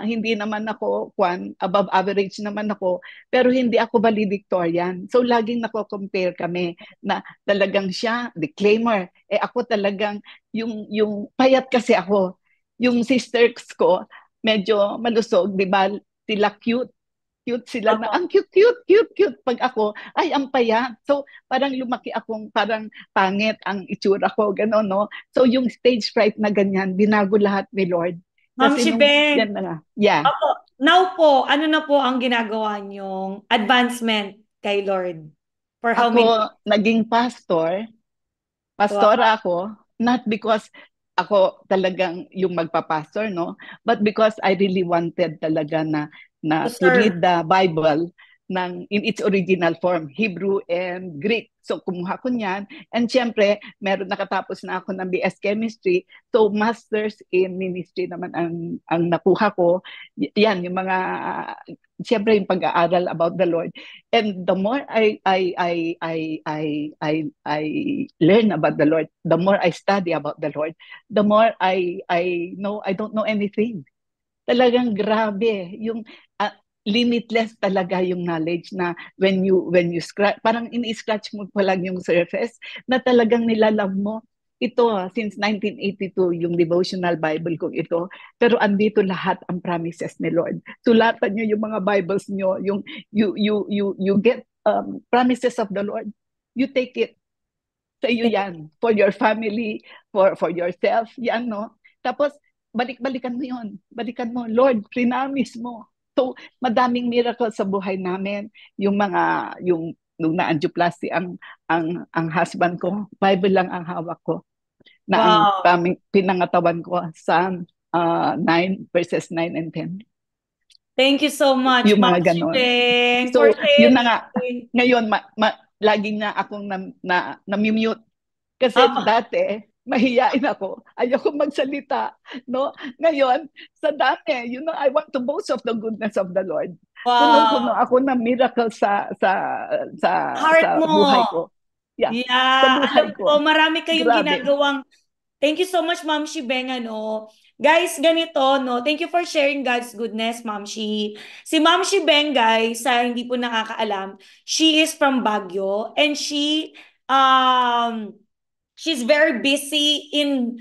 hindi naman ako, above average naman ako, pero hindi ako valedictorian. So, laging nako-compare kami na talagang siya, declaimer. Ako talagang, yung payat kasi ako. Yung sisters ko, medyo malusog, di ba? Sila cute. Cute sila na, ang cute. Pag ako, ay, ang payat. So, parang lumaki akong parang pangit ang itsura ko, gano'n, no? So, yung stage fright na ganyan, binago lahat ni Lord. Ma'am Kasi Shibeng, yan na nga. Yeah. now po, ano na po ang ginagawa niyong advancement kay Lord? For how many? Ako, naging pastor. Wow. Pastora ako, not because ako talagang yung magpapastor, no? But because I really wanted talaga na To to serve. read the Bible in its original form, Hebrew and Greek. So kumuha ko niyan. And syempre, nakatapos na ako ng BS Chemistry. So Masters in Ministry naman ang nakuha ko. Yan, yung mga, syempre yung pag-aaral about the Lord. And the more I learn about the Lord, the more I study about the Lord, the more I know I don't know anything. Talagang grabe yung limitless talaga yung knowledge na when you scratch, parang ini-scratch mo pa lang yung surface na talagang nilalove mo. Ito, since 1982, yung devotional Bible kong ito, pero andito lahat ang promises ni Lord. Sulatan nyo yung mga Bibles nyo, yung you get promises of the Lord. You take it. Sa iyo yan. For your family, for yourself, yan, no? Tapos, balikan mo yun. Balikan mo. Lord, prinamis mo. So, madaming miracle sa buhay namin. Yung nung na-angioplasty ang husband ko, Bible lang ang hawak ko. Na ang pinangatawan ko, Psalm 9 verses 9 and 10. Thank you so much, Yung Ma'am mga ganon. Shibeng, So, for yun na nga. sharing. Ngayon, laging na akong namimute. Kasi dati, mahiyain ako. Ayoko magsalita. No? Ngayon, sa dami, I want to boast of the goodness of the Lord. Punong-puno Wow. ako ng miracle sa Heart mo. buhay ko. Yeah. Sa Yeah, buhay alam ko. ko, marami kayong Grabe. ginagawang. Thank you so much, Ma'am Shibeng, ano. Guys, ganito, no. Thank you for sharing God's goodness, Ma'am Shi. Si Ma'am Shibeng, guys, sa hindi po nakakaalam, she is from Baguio and she's very busy in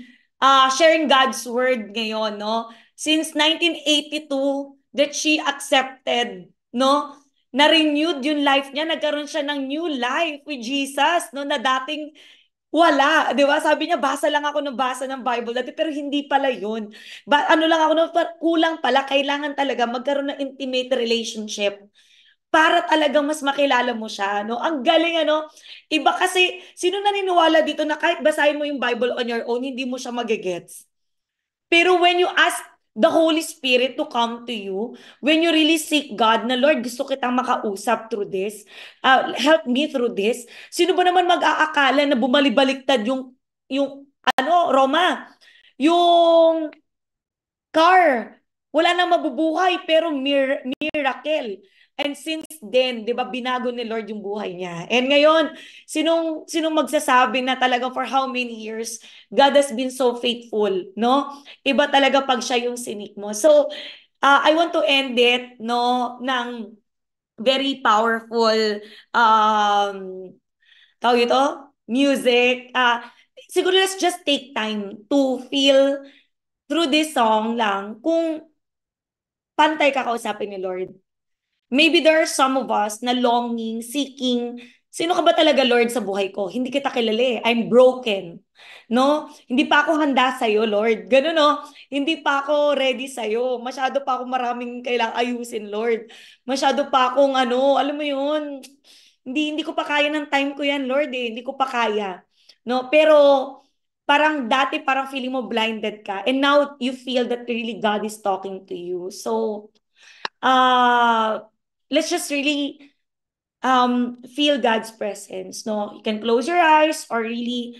sharing God's word ngayon, no? Since 1982 that she accepted, no? Na-renewed yung life niya, nagkaroon siya ng new life with Jesus, no? Na dating wala, 'di ba? Sabi niya, basa lang ako ng basa ng Bible dati, pero hindi pala 'yun. Ano lang ako, kulang pala, kailangan talaga magkaroon ng intimate relationship para talagang mas makilala mo siya, no? Ang galing, ano? Iba kasi, sino naniniwala dito na kahit basahin mo yung Bible on your own, hindi mo siya magigets? Pero when you ask the Holy Spirit to come to you, when you really seek God na, Lord, gusto kitang makausap through this, help me through this, sino ba naman mag-aakala na bumalibaliktad Roma, yung car, wala nang mabubuhay, pero miracle. And since then, 'di ba, binago ni Lord yung buhay niya. And ngayon, sinong magsasabi na talaga for how many years God has been so faithful, no? Iba talaga pag siya yung sinik mo. So, I want to end it, no, ng very powerful tawag ito, music. Siguro let's just take time to feel through this song lang kung pantay kakausapin ni Lord. Maybe there are some of us na longing, seeking, sino ka ba talaga, Lord, sa buhay ko? Hindi kita kilala eh. I'm broken. No? Hindi pa ako handa sa'yo, Lord. Ganun, no? Hindi pa ako ready sa'yo. Masyado pa ako maraming kailangang ayusin, Lord. Masyado pa akong alam mo yun, hindi ko pa kaya ng time ko yan, Lord eh. Hindi ko pa kaya. No? Pero parang dati parang feeling mo blinded ka and now you feel that really God is talking to you. So, let's just really feel God's presence, no? You can close your eyes or really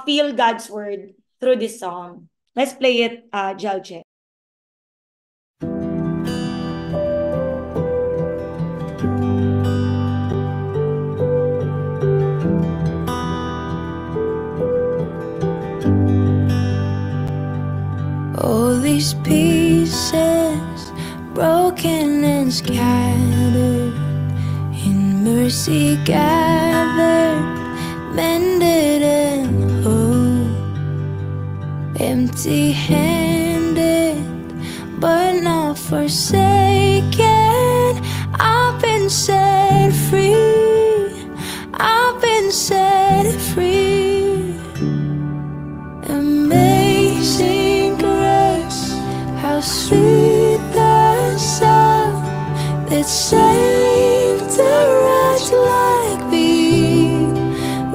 feel God's word through this song. Let's play it, Jelje. All these pieces broken and scattered, in mercy gathered, mended and whole, empty-handed but not forsaken. I've been set free, I've been set free. Amazing grace, how sweet the sound that saved a wretch like me.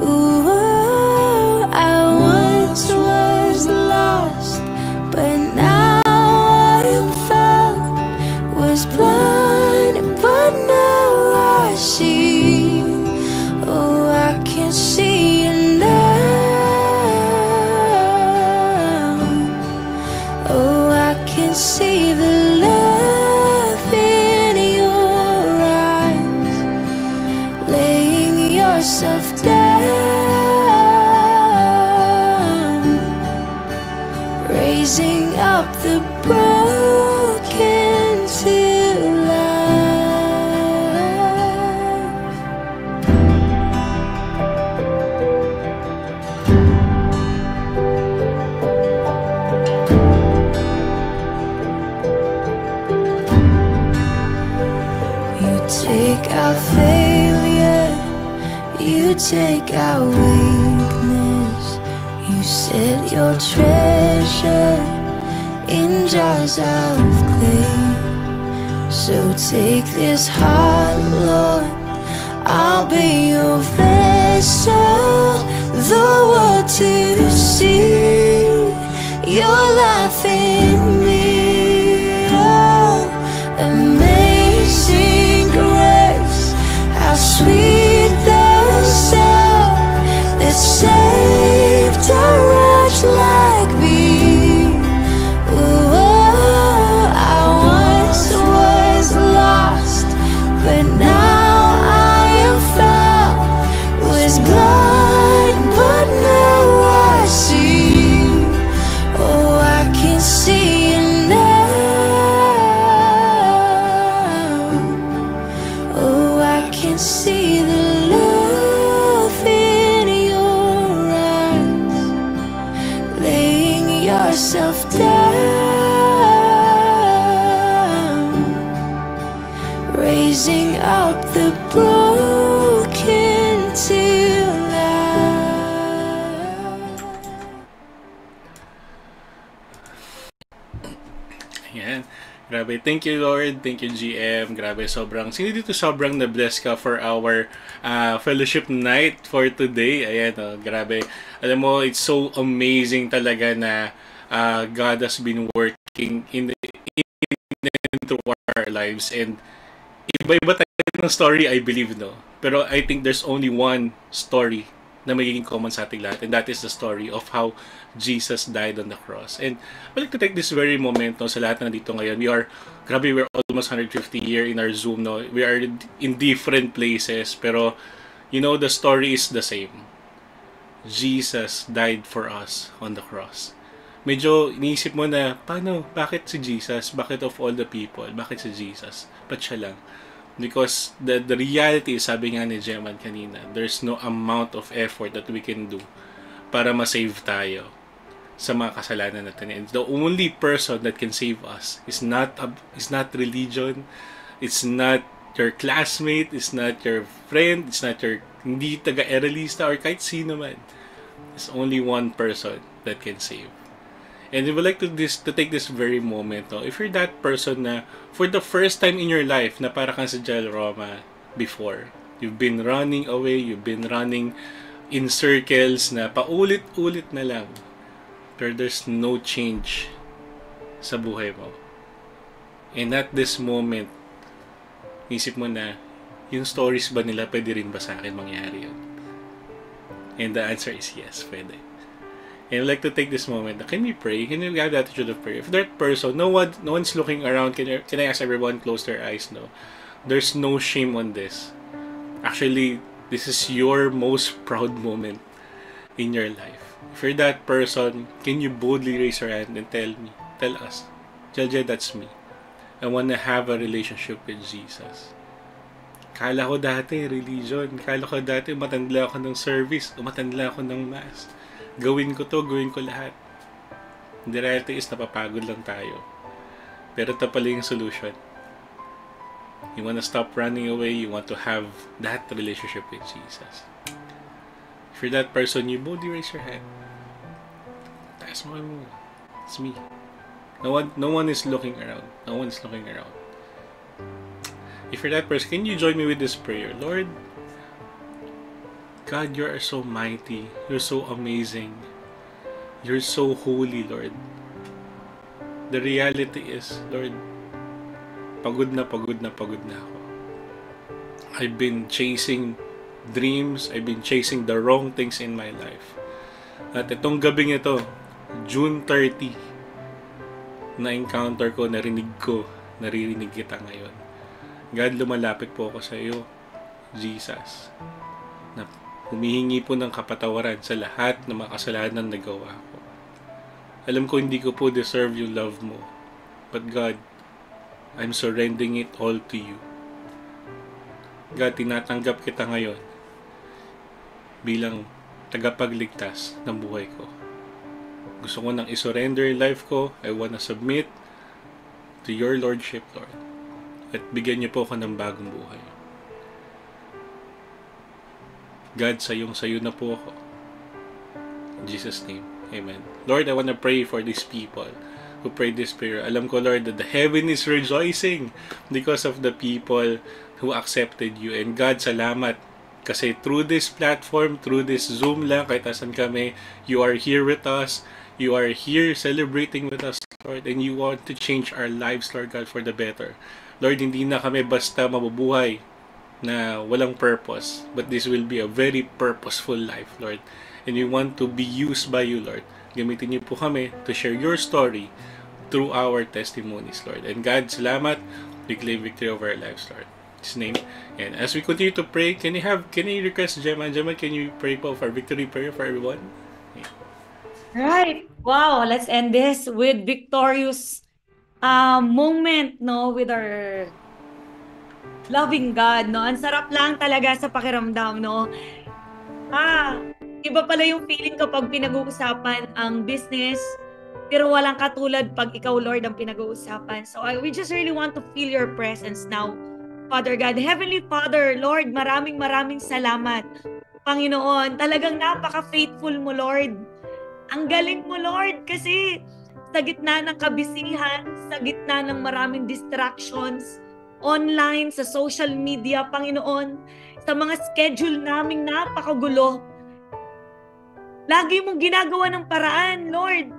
Ooh, I once was lost, but now I am found. Was blind, but now I see. Oh, I can see you now. Oh, I can see the love in your eyes, laying yourself down, raising up the broken to life. You take our failure, you take our weakness, you set your treasure in jars of clay. So take this heart, Lord, I'll be your vessel, the world to see your life in me. Oh, amazing grace, how sweet the sound that saved a wretch like me. Ooh, I once was lost, but now I am found. Was blind, but now I see. Oh, I can see you now. Oh, I can see the love in your eyes, laying yourself down, raising up the broken to life. Ayan. Grabe. Thank you, Lord. Thank you, GM. Grabe, sobrang, sino dito sobrang na-bless ka for our fellowship night for today. Ayan, oh, grabe. Alam mo, it's so amazing talaga na God has been working in and through our lives. And iba-iba tayo ng story, I believe, no? Pero I think there's only one story na magiging common sa ating lahat, and that is the story of how Jesus died on the cross. And I'd like to take this very moment, no, sa lahat na nandito ngayon. We're almost 150 here in our Zoom, no? We are in different places, pero, you know, the story is the same. Jesus died for us on the cross. Medyo iniisip mo na, paano, bakit si Jesus? Bakit of all the people? Bakit si Jesus? Ba't siya lang? Because the reality, sabi nga ni Geman kanina, there's no amount of effort that we can do para ma-save tayo sa mga kasalanan natin. And the only person that can save us is not religion, it's not your classmate, it's not your friend, it's not your hindi taga-Erelista or kahit sino man. There's only one person that can save. And we would like to take this very moment, no? If you're that person na for the first time in your life na para kang si Jel Roma before, you've been running away, you've been running in circles na paulit-ulit na lang. Pero there's no change sa buhay mo. And at this moment, isip mo na, yung stories ba nila pwede rin ba sa akin mangyari yun? And the answer is yes, pwede. And I'd like to take this moment. Can we pray? Can you have the attitude of prayer? If that person, no one's looking around, can I ask everyone close their eyes? No. There's no shame on this. Actually, this is your most proud moment in your life. If you're that person, can you boldly raise your hand and tell us, Jelje, that's me. I want to have a relationship with Jesus. Kala ko dati religion. Kala ko dati matandla ako ng service. Matandla ako ng mass. Gawin ko to, gawin ko lahat. The reality is napapagod lang tayo. Pero ito pala yung solution. You want to stop running away. You want to have that relationship with Jesus. If you're that person, you boldly raise your hand. Taas mo mo. It's me. No one is looking around. No one is looking around. If you're that person, can you join me with this prayer? Lord, God, you are so mighty. You're so amazing. You're so holy, Lord. The reality is, Lord, pagod na ako. I've been chasing dreams. I've been chasing the wrong things in my life. At itong gabing ito, June 30, na-encounter ko, naririnig kita ngayon. God, lumalapit po ako sa iyo, Jesus, na humihingi po ng kapatawaran sa lahat ng mga kasalanan na nagawa ko. Alam ko hindi ko po deserve yung love mo. But God, I'm surrendering it all to you. God, tinatanggap kita ngayon bilang tagapagligtas ng buhay ko. Gusto ko nang isurrender yung life ko. I wanna submit to your Lordship, Lord. At bigyan niyo po ako ng bagong buhay. God, sayo na po ako. In Jesus' name, amen. Lord, I want to pray for these people who prayed this prayer. Alam ko, Lord, that the heaven is rejoicing because of the people who accepted you. And God, salamat. Kasi through this platform, through this Zoom lang, kahit asan kami, you are here with us. You are here celebrating with us, Lord. And you want to change our lives, Lord God, for the better. Lord, hindi na kami basta mabubuhay na walang purpose. But this will be a very purposeful life, Lord. And we want to be used by you, Lord. Gamitin niyo po kami to share your story through our testimonies, Lord. And God, salamat. We claim victory over our lives, Lord. In His name. And as we continue to pray, can you request Gemma? Gemma, can you pray po for victory prayer for everyone? Right. Wow. Let's end this with victorious moment, no, with our loving God, no. Ang sarap lang talaga sa pakiramdam, no. Iba pala yung feeling kapag pinag-uusapan ang business, pero walang katulad pag ikaw, Lord, ang pinag-uusapan. So we just really want to feel your presence now, Father God. Heavenly Father, Lord, maraming salamat, Panginoon. Talagang napaka-faithful mo, Lord. Ang galing mo, Lord, kasi sa gitna ng kabisihan, sa gitna ng maraming distractions, online, sa social media, Panginoon, sa mga schedule naming napakagulo, lagi mong ginagawa ng paraan, Lord.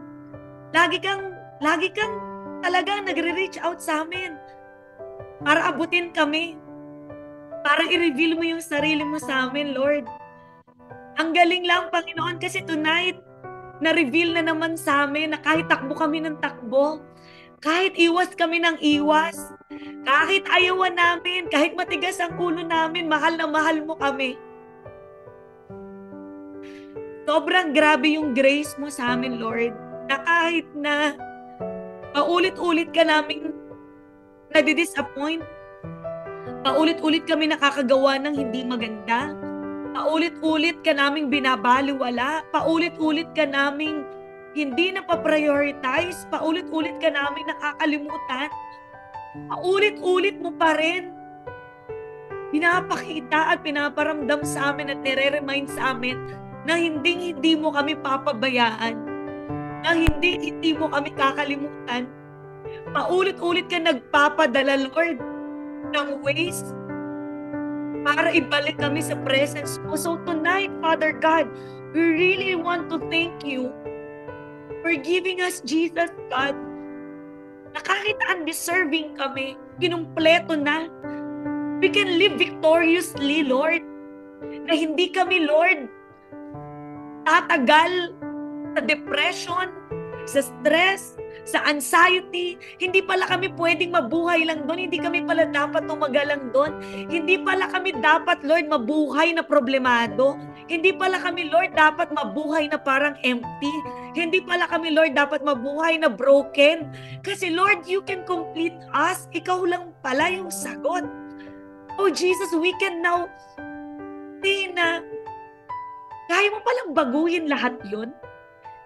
Lagi kang talagang nagre-reach out sa amin para abutin kami, para i-reveal mo yung sarili mo sa amin, Lord. Ang galing lang, Panginoon, kasi tonight, na-reveal na naman sa amin na kahit takbo kami ng takbo, kahit iwas kami ng iwas, kahit ayawan namin, kahit matigas ang ulo namin, mahal na mahal mo kami. Sobrang grabe yung grace mo sa amin, Lord, na kahit na paulit-ulit ka naming nadidisappoint, paulit-ulit kami nakakagawa ng hindi maganda, paulit-ulit ka naming binabaliwala, paulit-ulit ka naming hindi na pa-prioritize, paulit-ulit ka naming nakakalimutan, paulit-ulit mo pa rin pinapakita at pinaparamdam sa amin at nire-remind sa amin na hindi mo kami papabayaan, na hindi mo kami kakalimutan. Paulit-ulit ka nagpapadala, Lord, ng ways para ibalik kami sa presence mo. So tonight, Father God, we really want to thank you for giving us Jesus, God, na kahit undeserving kami, kinumpleto na. We can live victoriously, Lord, na hindi kami, Lord, tatagal sa depression, sa stress, sa anxiety. Hindi pala kami pwedeng mabuhay lang doon. Hindi kami pala dapat tumagal lang doon. Hindi pala kami dapat, Lord, mabuhay na problemado. Hindi pala kami, Lord, dapat mabuhay na parang empty. Hindi pala kami, Lord, dapat mabuhay na broken. Kasi, Lord, you can complete us. Ikaw lang pala yung sagot. Oh, Jesus, we can now say na kaya mo palang baguhin lahat yun.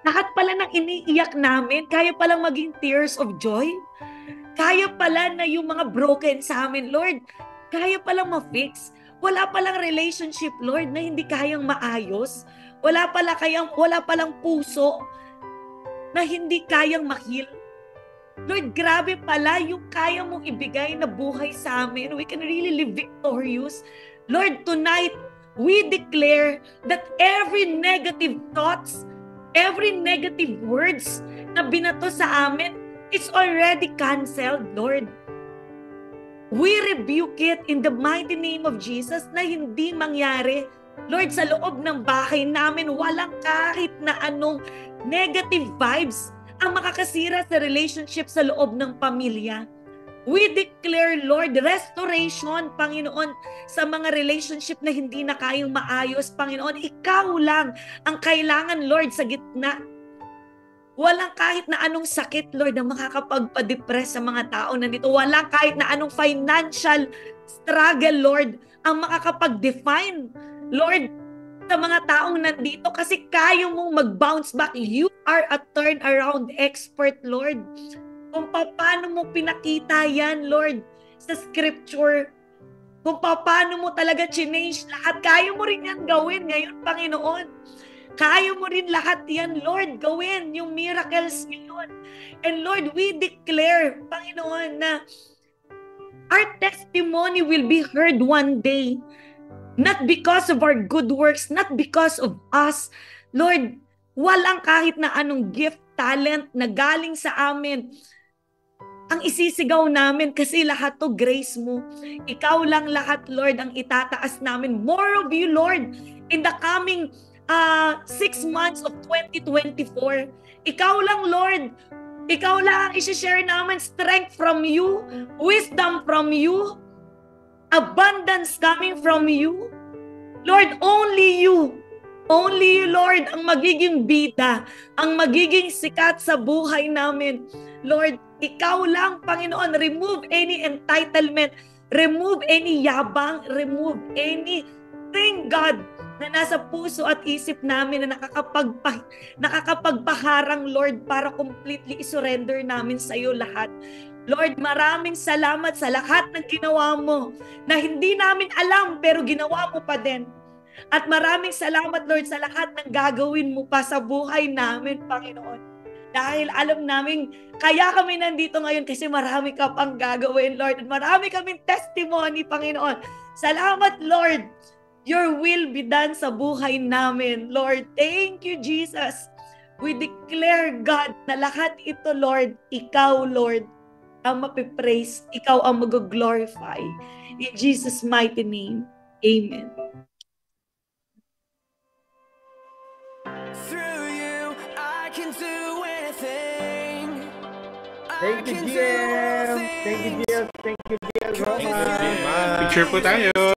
Lahat pala ng iniiyak namin, kaya palang maging tears of joy. Kaya pala na yung mga broken sa amin, Lord, kaya palang ma-fix. Wala palang relationship, Lord, na hindi kayang maayos. Wala palang puso na hindi kayang ma-heal. Lord, grabe pala yung kaya mong ibigay na buhay sa amin. We can really live victorious. Lord, tonight, we declare that every negative thoughts, every negative words na binato sa amin, it's already canceled, Lord. We rebuke it in the mighty name of Jesus na hindi mangyari. Lord, sa loob ng bahay namin, walang kahit na anong negative vibes ang makakasira sa relationship sa loob ng pamilya. We declare, Lord, restoration, Panginoon, sa mga relationship na hindi na kayang maayos, Panginoon. Ikaw lang ang kailangan, Lord, sa gitna. Walang kahit na anong sakit, Lord, na makakapagpa-depress sa mga tao nandito. Walang kahit na anong financial struggle, Lord, ang makakapag-define, Lord, sa mga taong nandito. Kasi kaya mong mag-bounce back. You are a turnaround expert, Lord. Kung paano mo pinakita yan, Lord, sa scripture. Kung paano mo talaga change lahat. Kaya mo rin yan gawin ngayon, Panginoon. Kaya mo rin lahat yan, Lord, gawin yung miracles ngayon. And Lord, we declare, Panginoon, na our testimony will be heard one day. Not because of our good works, not because of us. Lord, walang kahit na anong gift, talent na galing sa amin ang isisigaw namin kasi lahat to grace mo. Ikaw lang lahat, Lord, ang itataas namin. More of you, Lord, in the coming 6 months of 2024. Ikaw lang, Lord. Ikaw lang ang isi-share namin. Strength from you, wisdom from you, abundance coming from you. Lord, only you, Lord, ang magiging bida, ang magiging sikat sa buhay namin. Lord, ikaw lang, Panginoon, remove any entitlement, remove any yabang, remove anything, God, na nasa puso at isip namin na nakakapagpaharang, Lord, para completely isurrender namin sa iyo lahat. Lord, maraming salamat sa lahat ng ginawa mo na hindi namin alam pero ginawa mo pa din. At maraming salamat, Lord, sa lahat ng gagawin mo pa sa buhay namin, Panginoon. Dahil alam namin, kaya kami nandito ngayon kasi marami ka pang gagawin, Lord. At marami kaming testimony, Panginoon. Salamat, Lord. Your will be done sa buhay namin, Lord. Thank you, Jesus. We declare, God, na lahat ito, Lord, ikaw, Lord, ang mapipraise. Ikaw ang mag-glorify. In Jesus' mighty name, amen. Thank you, GM. Thank you, GM. Thank you, GM. Picture po tayo.